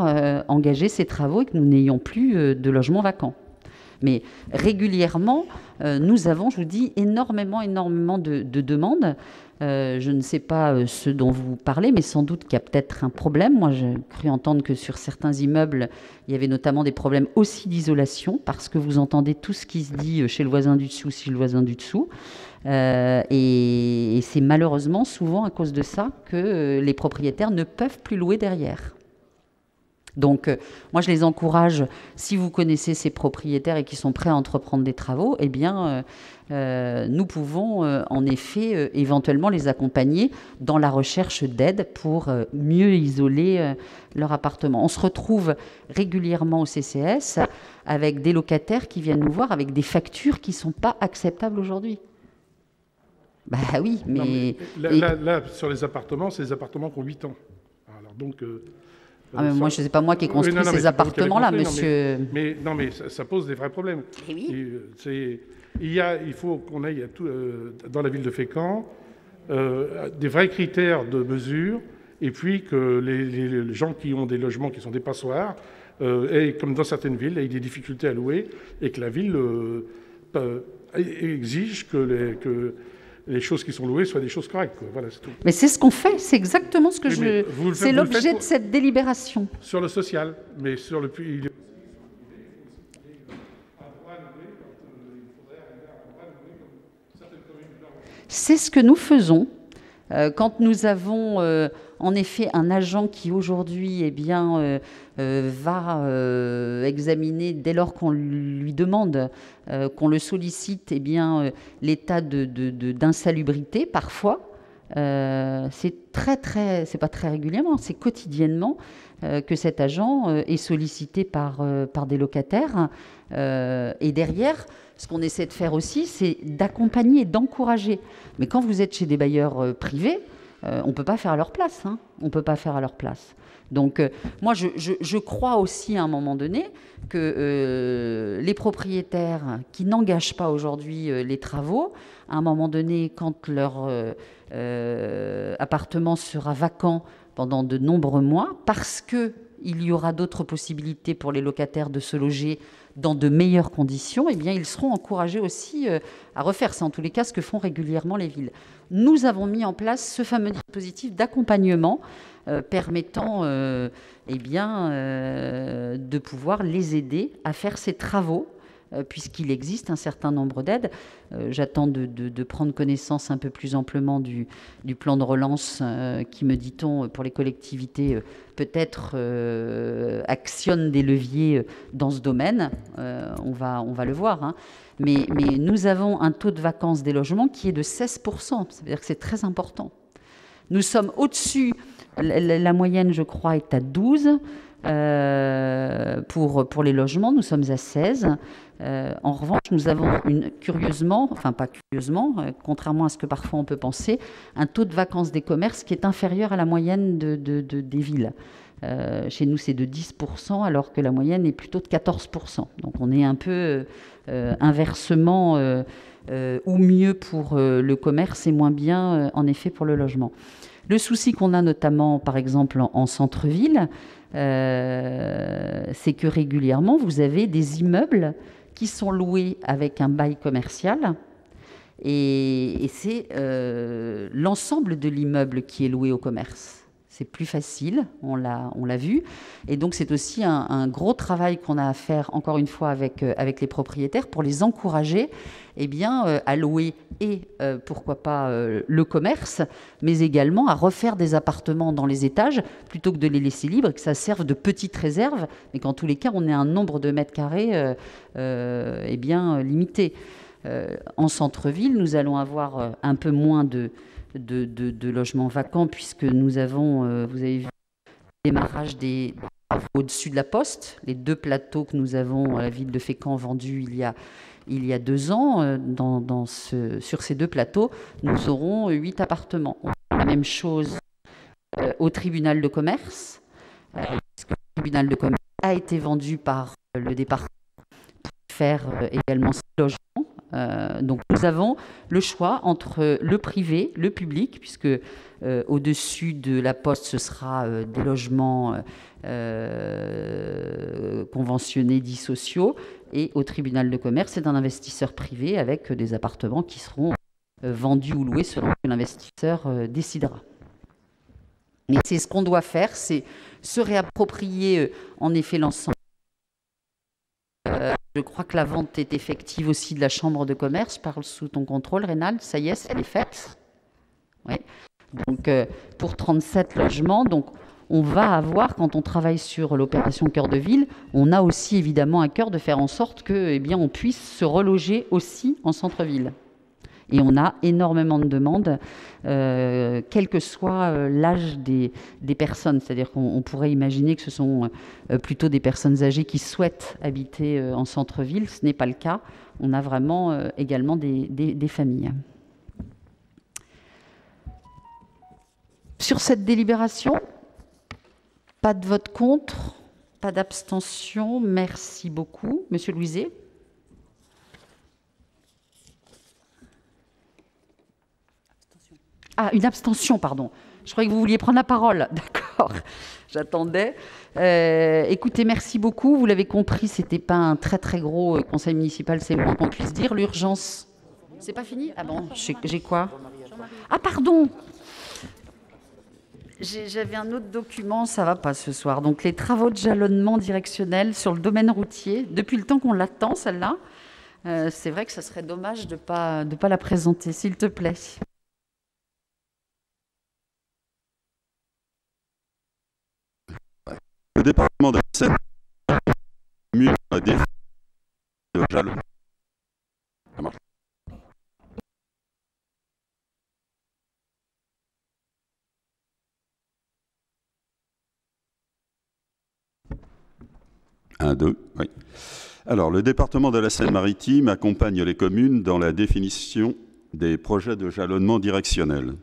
engager ces travaux et que nous n'ayons plus de logements vacants. Mais régulièrement, nous avons, je vous dis, énormément de demandes. Je ne sais pas ce dont vous parlez, mais sans doute qu'il y a peut-être un problème. Moi, j'ai cru entendre que sur certains immeubles, il y avait notamment des problèmes aussi d'isolation, parce que vous entendez tout ce qui se dit chez le voisin du dessous, chez le voisin du dessous. Et c'est malheureusement souvent à cause de ça que les propriétaires ne peuvent plus louer derrière. Donc, moi, je les encourage, si vous connaissez ces propriétaires et qui sont prêts à entreprendre des travaux, eh bien, nous pouvons en effet éventuellement les accompagner dans la recherche d'aide pour mieux isoler leur appartement. On se retrouve régulièrement au CCS avec des locataires qui viennent nous voir avec des factures qui ne sont pas acceptables aujourd'hui. Bah oui, mais... Non, mais là, sur les appartements, c'est des appartements qui ont 8 ans. Alors donc... moi, je ne sais pas moi qui ai construit ces appartements-là, monsieur. Mais ça pose des vrais problèmes. Et oui. Il faut qu'on aille dans la ville de Fécamp des vrais critères de mesure, et puis que les gens qui ont des logements qui sont des passoires, et comme dans certaines villes, aient des difficultés à louer, et que la ville exige que les choses qui sont louées soient des choses correctes, quoi. Voilà, c'est tout. Mais c'est ce qu'on fait, c'est exactement ce que c'est l'objet de cette délibération. Sur le social, mais sur le... C'est ce que nous faisons quand nous avons en effet un agent qui aujourd'hui va examiner, dès lors qu'on lui demande, qu'on le sollicite, l'état d'insalubrité parfois. C'est pas très régulièrement, c'est quotidiennement que cet agent est sollicité par des locataires. Et derrière, ce qu'on essaie de faire aussi, c'est d'accompagner, d'encourager. Mais quand vous êtes chez des bailleurs privés, on ne peut pas faire à leur place. On ne peut pas faire à leur place. Donc, moi, je crois aussi à un moment donné que les propriétaires qui n'engagent pas aujourd'hui les travaux, à un moment donné, quand leur appartement sera vacant pendant de nombreux mois, parce qu'il y aura d'autres possibilités pour les locataires de se loger dans de meilleures conditions, eh bien, ils seront encouragés aussi à refaire. C'est en tous les cas ce que font régulièrement les villes. Nous avons mis en place ce fameux dispositif d'accompagnement permettant de pouvoir les aider à faire ces travaux, puisqu'il existe un certain nombre d'aides. J'attends de prendre connaissance un peu plus amplement du plan de relance qui, me dit-on, pour les collectivités, peut-être actionne des leviers dans ce domaine. On va le voir. Mais nous avons un taux de vacance des logements qui est de 16%. Ça veut dire que c'est très important. Nous sommes au-dessus, la moyenne, je crois, est à 12 pour les logements. Nous sommes à 16. En revanche, nous avons contrairement à ce que parfois on peut penser, un taux de vacance des commerces qui est inférieur à la moyenne des villes. Chez nous, c'est de 10%, alors que la moyenne est plutôt de 14%. Donc on est un peu inversement ou mieux pour le commerce et moins bien, en effet, pour le logement. Le souci qu'on a notamment, par exemple, en centre-ville, c'est que régulièrement, vous avez des immeubles qui sont loués avec un bail commercial Et c'est l'ensemble de l'immeuble qui est loué au commerce. C'est plus facile, on l'a vu. Et donc, c'est aussi un gros travail qu'on a à faire, encore une fois, avec les propriétaires pour les encourager à louer et, pourquoi pas, le commerce, mais également à refaire des appartements dans les étages plutôt que de les laisser libres, que ça serve de petite réserve, mais qu'en tous les cas, on ait un nombre de mètres carrés limité. En centre-ville, nous allons avoir un peu moins de logements vacants, puisque nous avons, vous avez vu, le démarrage des travaux au-dessus de la Poste, les 2 plateaux que nous avons à la ville de Fécamp vendus il y a 2 ans. Sur ces 2 plateaux, nous aurons 8 appartements. On fait la même chose au tribunal de commerce, puisque le tribunal de commerce a été vendu par le département pour faire également 6 logements. Donc nous avons le choix entre le privé, le public, puisque au-dessus de la Poste, ce sera des logements conventionnés dits sociaux, et au tribunal de commerce, c'est un investisseur privé avec des appartements qui seront vendus ou loués selon que l'investisseur décidera. Mais c'est ce qu'on doit faire, c'est se réapproprier en effet l'ensemble. Je crois que la vente est effective aussi de la chambre de commerce. Je parle sous ton contrôle, Rénal. Ça y est, elle est faite. Oui. Donc, pour 37 logements, donc, on va avoir, quand on travaille sur l'opération Cœur de Ville, on a aussi évidemment à cœur de faire en sorte que, on puisse se reloger aussi en centre-ville. Et on a énormément de demandes, quel que soit l'âge des personnes. C'est-à-dire qu'on pourrait imaginer que ce sont plutôt des personnes âgées qui souhaitent habiter en centre-ville. Ce n'est pas le cas. On a vraiment également des familles. Sur cette délibération, pas de vote contre, pas d'abstention. Merci beaucoup. Monsieur Louiset. Ah, une abstention, pardon. Je croyais que vous vouliez prendre la parole. D'accord, j'attendais. Écoutez, merci beaucoup. Vous l'avez compris, ce n'était pas un très très gros conseil municipal, c'est le moins qu'on puisse dire. L'urgence, c'est pas fini? Ah bon, j'ai quoi? Ah pardon, j'avais un autre document, ça va pas ce soir. Donc les travaux de jalonnement directionnel sur le domaine routier. Depuis le temps qu'on l'attend, celle-là, c'est vrai que ça serait dommage de pas la présenter, s'il te plaît. Le département de la Seine a des de jalonnement. Ça marche. Un, deux, oui. Alors, le département de la Seine-Maritime accompagne les communes dans la définition des projets de jalonnement directionnel.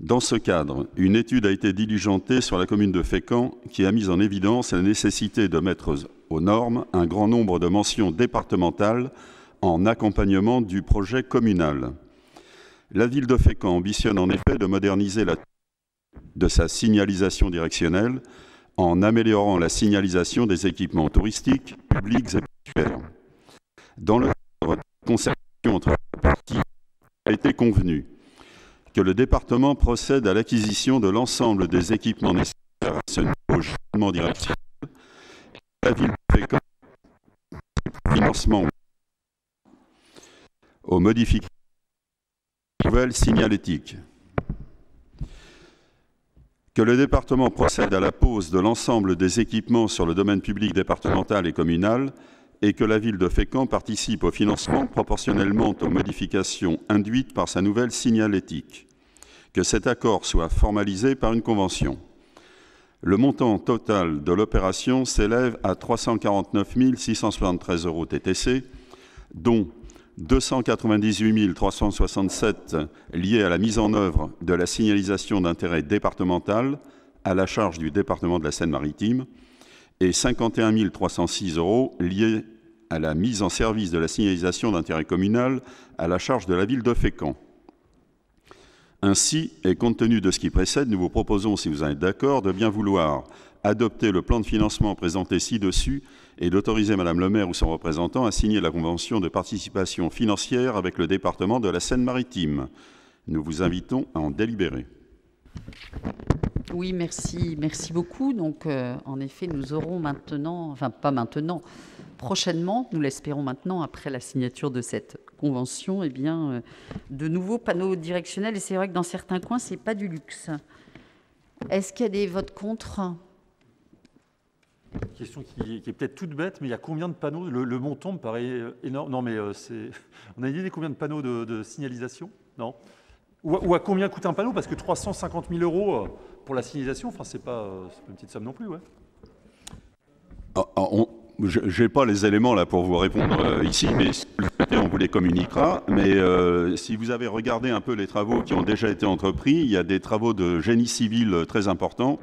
Dans ce cadre, une étude a été diligentée sur la commune de Fécamp qui a mis en évidence la nécessité de mettre aux normes un grand nombre de mentions départementales en accompagnement du projet communal. La ville de Fécamp ambitionne en effet de moderniser de sa signalisation directionnelle en améliorant la signalisation des équipements touristiques, publics et portuaires. Dans le cadre de la concertation entre les parties, il a été convenu que le département procède à l'acquisition de l'ensemble des équipements nécessaires à ce nouveau jalonnement directionnel. La ville de Fécamp financement aux modifications de nouvelles signalétiques. Que le département procède à la pose de l'ensemble des équipements sur le domaine public départemental et communal et que la ville de Fécamp participe au financement proportionnellement aux modifications induites par sa nouvelle signalétique. Que cet accord soit formalisé par une convention. Le montant total de l'opération s'élève à 349 673 € TTC, dont 298 367 liés à la mise en œuvre de la signalisation d'intérêt départemental à la charge du département de la Seine-Maritime et 51 306 € liés à la mise en service de la signalisation d'intérêt communal à la charge de la ville de Fécamp. Ainsi, et compte tenu de ce qui précède, nous vous proposons, si vous en êtes d'accord, de bien vouloir adopter le plan de financement présenté ci-dessus et d'autoriser Madame le maire ou son représentant à signer la convention de participation financière avec le département de la Seine-Maritime. Nous vous invitons à en délibérer. Oui, merci beaucoup. Donc, en effet, nous aurons maintenant, enfin pas maintenant, prochainement, nous l'espérons maintenant, après la signature de cette convention, eh bien, de nouveaux panneaux directionnels. Et c'est vrai que dans certains coins, c'est pas du luxe. Est-ce qu'il y a des votes contre ? Question qui est peut-être toute bête, mais il y a combien de panneaux ? Le montant me paraît énorme. Non, mais on a une idée de combien de panneaux de signalisation ? Non. Ou à combien coûte un panneau ? Parce que 350 000 € pour la signalisation, enfin, c'est pas une petite somme non plus, ouais. Je n'ai pas les éléments là pour vous répondre ici, mais si vous le souhaitez, on vous les communiquera. Mais si vous avez regardé un peu les travaux qui ont déjà été entrepris, il y a des travaux de génie civil très importants.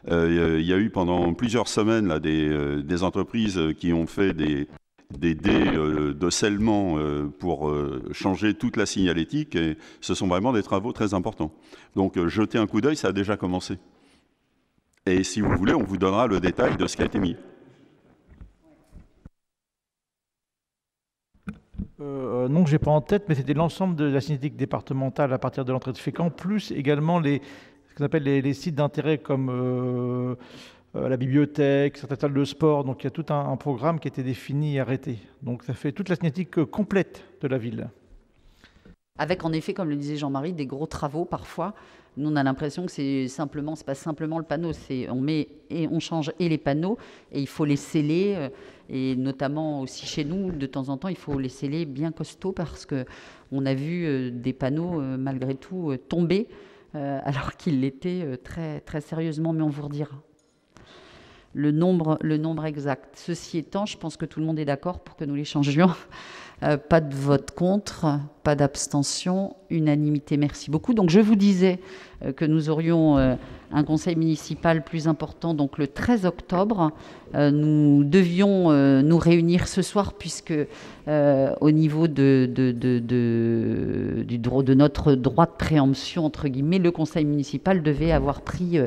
Il y a eu pendant plusieurs semaines là, des entreprises qui ont fait des dés de scellement pour changer toute la signalétique, et ce sont vraiment des travaux très importants. Donc jetez un coup d'œil, ça a déjà commencé. Et si vous voulez, on vous donnera le détail de ce qui a été mis. Non, je n'ai pas en tête, mais c'était l'ensemble de la signalétique départementale à partir de l'entrée de Fécamp, plus également ce qu'on appelle les sites d'intérêt comme la bibliothèque, certaines salles de sport. Donc il y a tout un programme qui a été défini et arrêté. Donc ça fait toute la signalétique complète de la ville. Avec en effet, comme le disait Jean-Marie, des gros travaux parfois. Nous, on a l'impression que c'est pas simplement le panneau, on change et les panneaux et il faut les sceller. Et notamment aussi chez nous, de temps en temps, il faut les sceller bien costauds parce qu'on a vu des panneaux malgré tout tomber alors qu'ils l'étaient très, très sérieusement, mais on vous redira le nombre exact. Ceci étant, je pense que tout le monde est d'accord pour que nous les changions. Pas de vote contre, pas d'abstention, unanimité. Merci beaucoup. Donc je vous disais que nous aurions un conseil municipal plus important, donc le 13 octobre. Nous devions nous réunir ce soir puisque au niveau de notre droit de préemption, entre guillemets, le conseil municipal devait avoir pris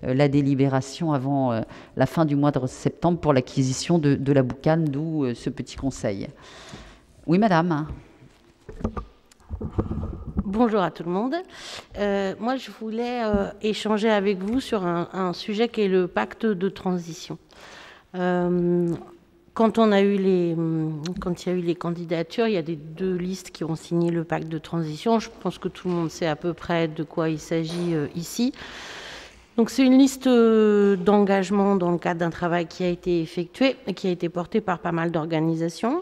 la délibération avant la fin du mois de septembre pour l'acquisition de la boucane, d'où ce petit conseil. Oui, madame. Bonjour à tout le monde. Moi, je voulais échanger avec vous sur un sujet qui est le pacte de transition. Quand il y a eu les candidatures, il y a deux listes qui ont signé le pacte de transition. Je pense que tout le monde sait à peu près de quoi il s'agit ici. Donc, c'est une liste d'engagement dans le cadre d'un travail qui a été effectué et qui a été porté par pas mal d'organisations.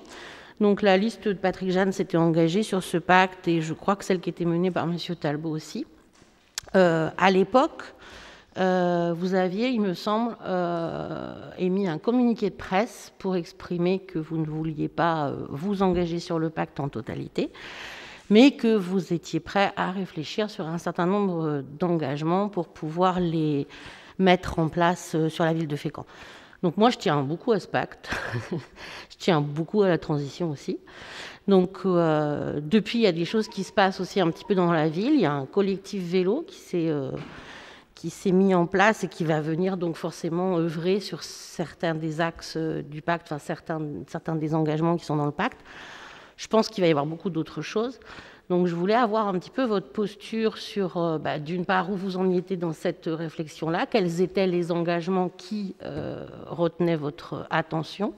Donc la liste de Patrick Jeanne s'était engagée sur ce pacte et je crois que celle qui était menée par M. Talbot aussi. À l'époque, vous aviez, il me semble, émis un communiqué de presse pour exprimer que vous ne vouliez pas vous engager sur le pacte en totalité, mais que vous étiez prêt à réfléchir sur un certain nombre d'engagements pour pouvoir les mettre en place sur la ville de Fécamp. Donc moi, je tiens beaucoup à ce pacte. Je tiens beaucoup à la transition aussi. Donc depuis, il y a des choses qui se passent aussi un petit peu dans la ville. Il y a un collectif vélo qui s'est mis en place et qui va venir donc forcément œuvrer sur certains des axes du pacte, enfin certains des engagements qui sont dans le pacte. Je pense qu'il va y avoir beaucoup d'autres choses. Donc je voulais avoir un petit peu votre posture sur, d'une part, où vous en étiez dans cette réflexion-là, quels étaient les engagements qui retenaient votre attention,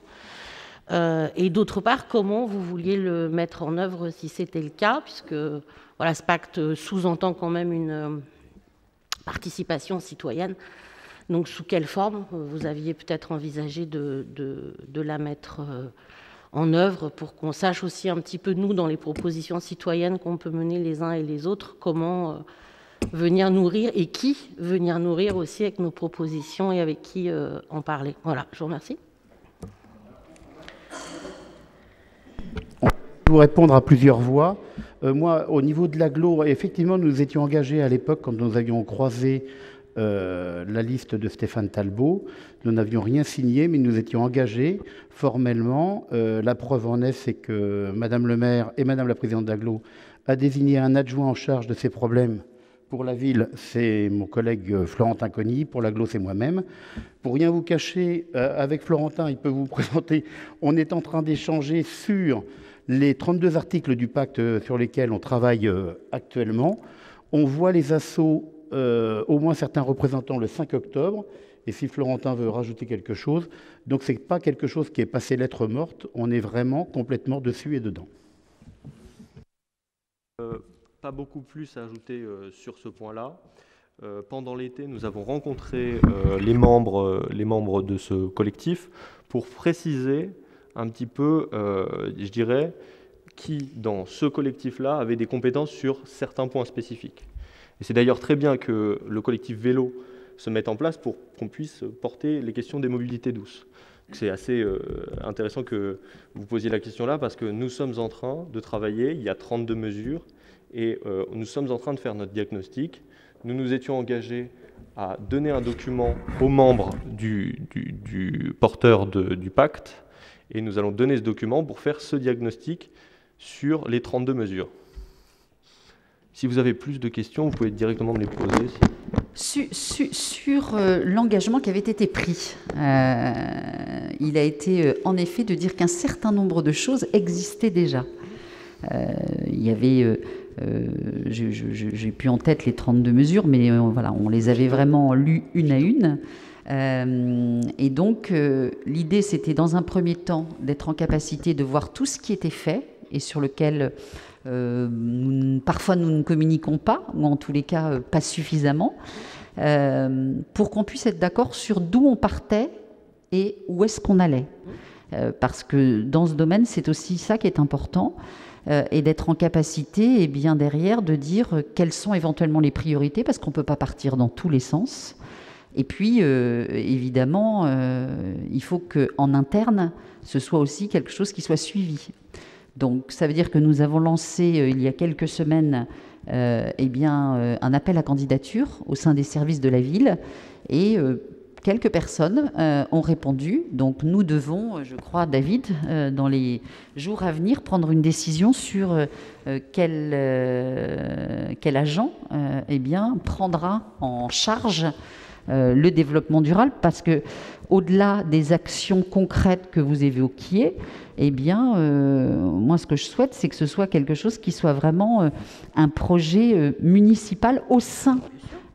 et d'autre part, comment vous vouliez le mettre en œuvre si c'était le cas, puisque voilà, ce pacte sous-entend quand même une participation citoyenne. Donc sous quelle forme vous aviez peut-être envisagé de la mettre en œuvre pour qu'on sache aussi un petit peu, nous, dans les propositions citoyennes qu'on peut mener les uns et les autres, comment venir nourrir et qui venir nourrir aussi avec nos propositions et avec qui en parler. Voilà, je vous remercie. Pour répondre à plusieurs voix, moi, au niveau de l'agglo, effectivement, nous étions engagés à l'époque quand nous avions croisé la liste de Stéphane Talbot. Nous n'avions rien signé, mais nous étions engagés formellement. La preuve en est, c'est que Madame le maire et Madame la présidente d'Agglo a désigné un adjoint en charge de ces problèmes Pour la ville, c'est mon collègue Florentin Cogny. Pour l'agglo, c'est moi-même. Pour rien vous cacher, avec Florentin, il peut vous présenter, on est en train d'échanger sur les 32 articles du pacte sur lesquels on travaille actuellement. On voit les assos, au moins certains représentants, le 5 octobre. Et si Florentin veut rajouter quelque chose, donc ce n'est pas quelque chose qui est passé lettre morte, on est vraiment complètement dessus et dedans. Pas beaucoup plus à ajouter sur ce point-là. Pendant l'été, nous avons rencontré les membres de ce collectif pour préciser un petit peu, je dirais, qui, dans ce collectif-là, avait des compétences sur certains points spécifiques. Et c'est d'ailleurs très bien que le collectif vélo se mette en place pour qu'on puisse porter les questions des mobilités douces. C'est assez intéressant que vous posiez la question là, parce que nous sommes en train de travailler, il y a 32 mesures, et nous sommes en train de faire notre diagnostic. Nous nous étions engagés à donner un document aux membres du porteur du pacte, et nous allons donner ce document pour faire ce diagnostic sur les 32 mesures. Si vous avez plus de questions, vous pouvez directement me les poser. Sur l'engagement qui avait été pris, il a été en effet de dire qu'un certain nombre de choses existaient déjà. Il y avait, j'ai plus en tête les 32 mesures, mais voilà, on les avait vraiment lues une à une. Et donc, l'idée, c'était dans un premier temps d'être en capacité de voir tout ce qui était fait et sur lequel parfois nous ne communiquons pas, ou en tous les cas pas suffisamment, pour qu'on puisse être d'accord sur d'où on partait et où est-ce qu'on allait. Parce que dans ce domaine, c'est aussi ça qui est important, et d'être en capacité, et bien derrière, de dire quelles sont éventuellement les priorités, parce qu'on ne peut pas partir dans tous les sens. Et puis, évidemment, il faut qu'en interne, ce soit aussi quelque chose qui soit suivi. Donc, ça veut dire que nous avons lancé, il y a quelques semaines, un appel à candidature au sein des services de la ville. Et quelques personnes ont répondu. Donc, nous devons, je crois, David, dans les jours à venir, prendre une décision sur quel agent prendra en charge le développement durable, parce que au-delà des actions concrètes que vous évoquiez, moi ce que je souhaite, c'est que ce soit quelque chose qui soit vraiment un projet municipal au sein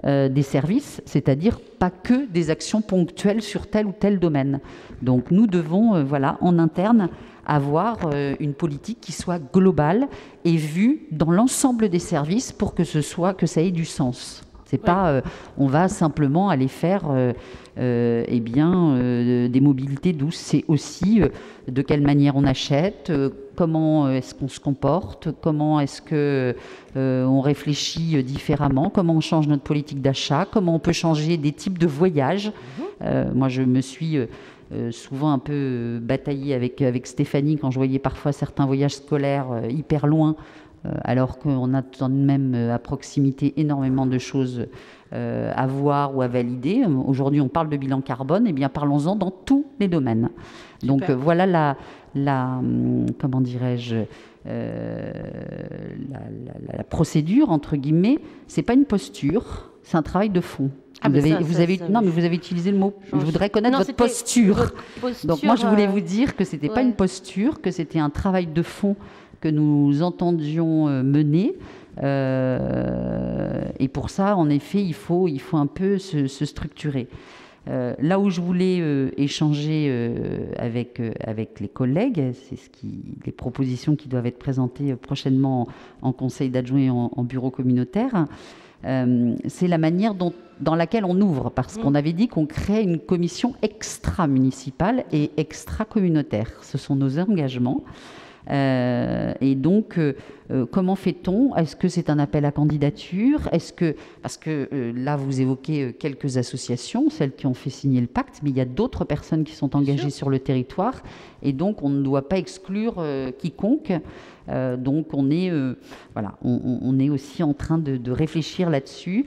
des services, c'est-à-dire pas que des actions ponctuelles sur tel ou tel domaine. Donc nous devons en interne avoir une politique qui soit globale et vue dans l'ensemble des services pour que ça ait du sens. C'est pas, on va simplement aller faire des mobilités douces. C'est aussi de quelle manière on achète, comment est-ce qu'on se comporte, comment est-ce que on réfléchit différemment, comment on change notre politique d'achat, comment on peut changer des types de voyages. Moi, je me suis souvent un peu bataillée avec Stéphanie quand je voyais parfois certains voyages scolaires hyper loin, alors qu'on a tout de même à proximité énormément de choses à voir ou à valider. Aujourd'hui, on parle de bilan carbone, parlons-en dans tous les domaines. Super. Donc voilà comment dirais-je, la procédure, entre guillemets. C'est pas une posture, c'est un travail de fond. Vous avez utilisé le mot. Je voudrais connaître votre posture. Donc moi, je voulais vous dire que c'était pas une posture, que c'était un travail de fond que nous entendions mener. Et pour ça, en effet, il faut un peu se structurer. Là où je voulais échanger avec les collègues, c'est les propositions qui doivent être présentées prochainement en conseil d'adjoints et en bureau communautaire. C'est la manière dans laquelle on ouvre, parce qu'on avait dit qu'on crée une commission extra-municipale et extra-communautaire. Ce sont nos engagements. Et donc, comment fait-on? Est-ce que c'est un appel à candidature? Parce que là, vous évoquez quelques associations, celles qui ont fait signer le pacte, mais il y a d'autres personnes qui sont engagées sur le territoire, et donc on ne doit pas exclure quiconque. Donc on est aussi en train de réfléchir là-dessus.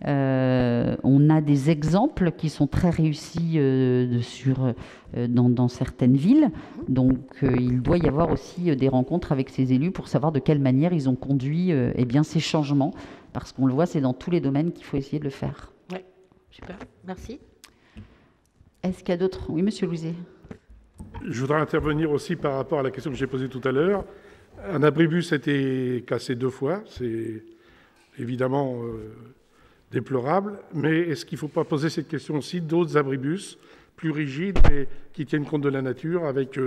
On a des exemples qui sont très réussis dans certaines villes. Donc il doit y avoir aussi des rencontres avec ces élus pour savoir de quelle manière ils ont conduit ces changements parce qu'on le voit, c'est dans tous les domaines qu'il faut essayer de le faire. Oui, super, merci. Est-ce qu'il y a d'autres? Oui, monsieur Louzet. Je voudrais intervenir aussi par rapport à la question que j'ai posée tout à l'heure. Un abribus a été cassé 2 fois, c'est évidemment déplorable, mais est-ce qu'il ne faut pas poser cette question aussi d'autres abribus plus rigides, mais qui tiennent compte de la nature, avec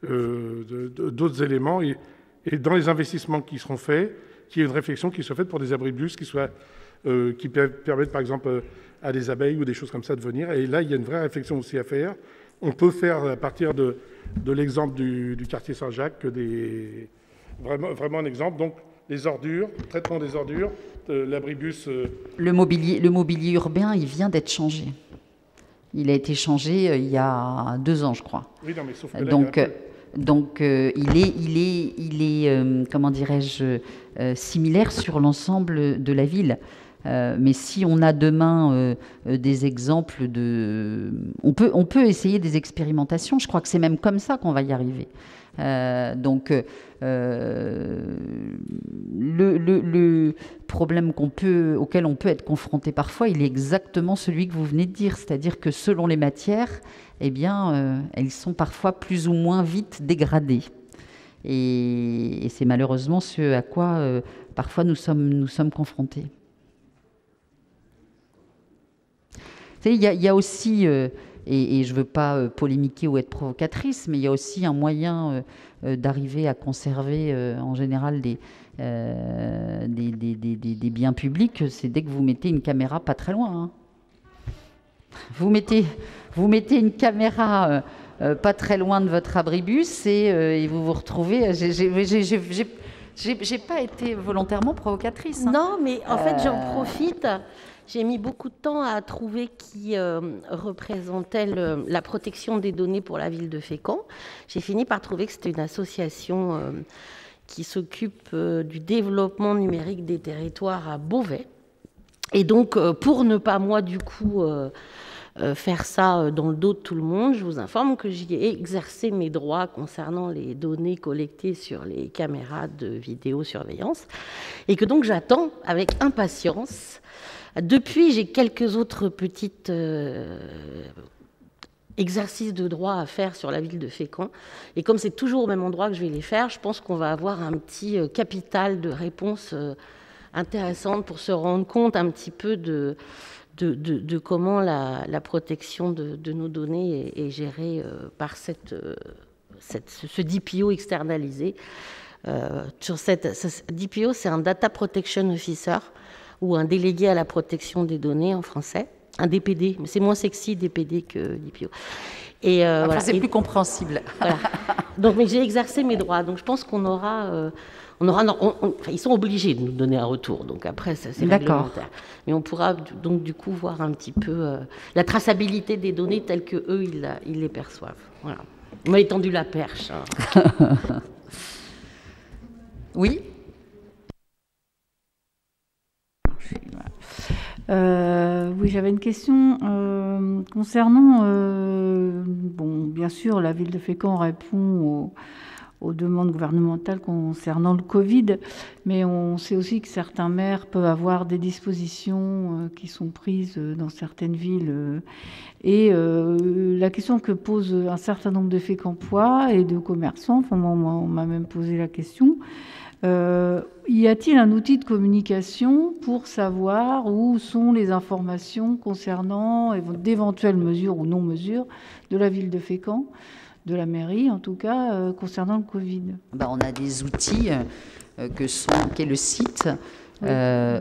d'autres éléments, et dans les investissements qui seront faits, qu'il y ait une réflexion qui soit faite pour des abribus qui permettent par exemple à des abeilles ou des choses comme ça de venir. Et là, il y a une vraie réflexion aussi à faire. On peut faire, à partir de l'exemple du quartier Saint-Jacques, vraiment un exemple. Donc, les ordures, traitement des ordures, l'abribus... Le mobilier urbain, il vient d'être changé. Il a été changé il y a 2 ans, je crois. Oui, non, mais sauf que là, donc, il est comment dirais-je, similaire sur l'ensemble de la ville. Mais si on a demain des exemples on peut essayer des expérimentations. Je crois que c'est même comme ça qu'on va y arriver. Le problème auquel on peut être confronté parfois, il est exactement celui que vous venez de dire, c'est-à-dire que selon les matières, eh bien, elles sont parfois plus ou moins vite dégradées. Et c'est malheureusement ce à quoi parfois nous sommes confrontés. Il y a aussi, et je ne veux pas polémiquer ou être provocatrice, mais il y a aussi un moyen d'arriver à conserver en général des biens publics, c'est dès que vous mettez une caméra pas très loin. Hein. Vous mettez une caméra pas très loin de votre abribus et vous vous retrouvez... J'ai pas été volontairement provocatrice. Hein. Non, mais en fait, j'en profite... J'ai mis beaucoup de temps à trouver qui représentait la protection des données pour la ville de Fécamp. J'ai fini par trouver que c'était une association qui s'occupe du développement numérique des territoires à Beauvais. Et donc, pour ne pas, moi, du coup, faire ça dans le dos de tout le monde, je vous informe que j'y ai exercé mes droits concernant les données collectées sur les caméras de vidéosurveillance et que donc j'attends avec impatience. Depuis, j'ai quelques autres petits exercices de droit à faire sur la ville de Fécamp. Et comme c'est toujours au même endroit que je vais les faire, je pense qu'on va avoir un petit capital de réponses intéressantes pour se rendre compte un petit peu de comment la protection de nos données est gérée par ce DPO externalisé. DPO, c'est un Data Protection Officer, ou un délégué à la protection des données en français, un DPD, mais c'est moins sexy DPD que DPO. Et voilà. C'est plus compréhensible. Voilà. Donc, mais j'ai exercé mes droits, donc je pense qu'on aura, ils sont obligés de nous donner un retour, donc après c'est réglementaire. Mais on pourra donc du coup voir un petit peu la traçabilité des données telles que eux ils les perçoivent. Voilà. On m'a étendu la perche. Hein. Oui. Oui, j'avais une question concernant, bien sûr, la ville de Fécamp répond aux demandes gouvernementales concernant le Covid, mais on sait aussi que certains maires peuvent avoir des dispositions qui sont prises dans certaines villes. Et la question que pose un certain nombre de Fécampois et de commerçants, enfin, on m'a même posé la question, y a-t-il un outil de communication pour savoir où sont les informations concernant d'éventuelles mesures ou non-mesures de la ville de Fécamp, de la mairie en tout cas, concernant le Covid? On a des outils qu'est le site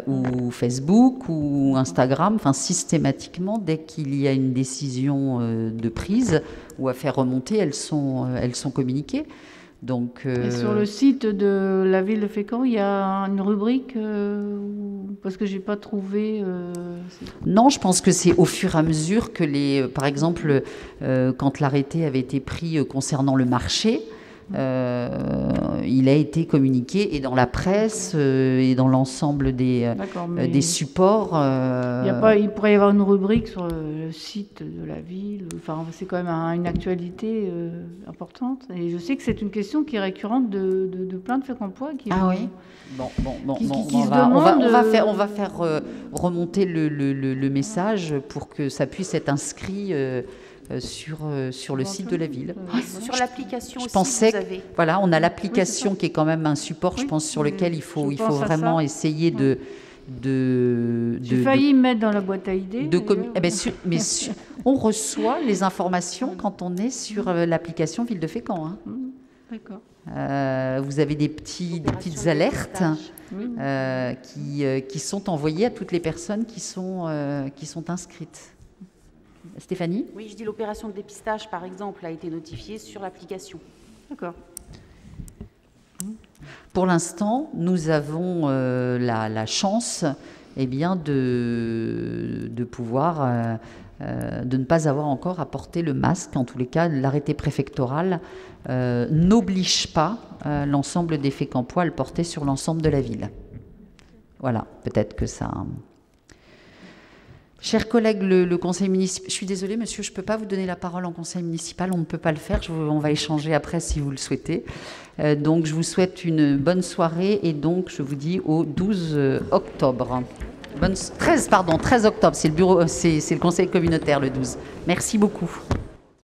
ou Facebook ou Instagram, systématiquement, dès qu'il y a une décision de prise ou à faire remonter, elles sont communiquées. Donc, et sur le site de la ville de Fécamp, il y a une rubrique parce que j'ai pas trouvé. Non, je pense que c'est au fur et à mesure que par exemple, quand l'arrêté avait été pris concernant le marché, Il a été communiqué et dans la presse et dans l'ensemble des supports. Il pourrait y avoir une rubrique sur le site de la ville. Enfin, c'est quand même une actualité importante. Et je sais que c'est une question qui est récurrente de plein de Fécampois. Oui. On va faire remonter le message pour que ça puisse être inscrit sur le site de la ville. Sur l'application aussi, vous avez... Voilà, on a l'application qui est quand même un support, je pense, sur lequel il faut vraiment essayer de... J'ai failli mettre dans la boîte à idées. On reçoit les informations quand on est sur l'application Ville de Fécamp. Hein. D'accord. Vous avez des petites alertes qui sont envoyées à toutes les personnes qui sont inscrites. Stéphanie ? Oui, je dis l'opération de dépistage, par exemple, a été notifiée sur l'application. D'accord. Pour l'instant, nous avons la chance de pouvoir, de ne pas avoir encore à porter le masque. En tous les cas, l'arrêté préfectoral n'oblige pas l'ensemble des Fécampois à le porter sur l'ensemble de la ville. Voilà, peut-être que ça... Chers collègues, le conseil municipal... Je suis désolée, monsieur, je ne peux pas vous donner la parole en conseil municipal. On ne peut pas le faire. On va échanger après si vous le souhaitez. Donc, je vous souhaite une bonne soirée. Et donc, je vous dis au 12 octobre. 13 octobre. C'est le conseil communautaire, le 12. Merci beaucoup.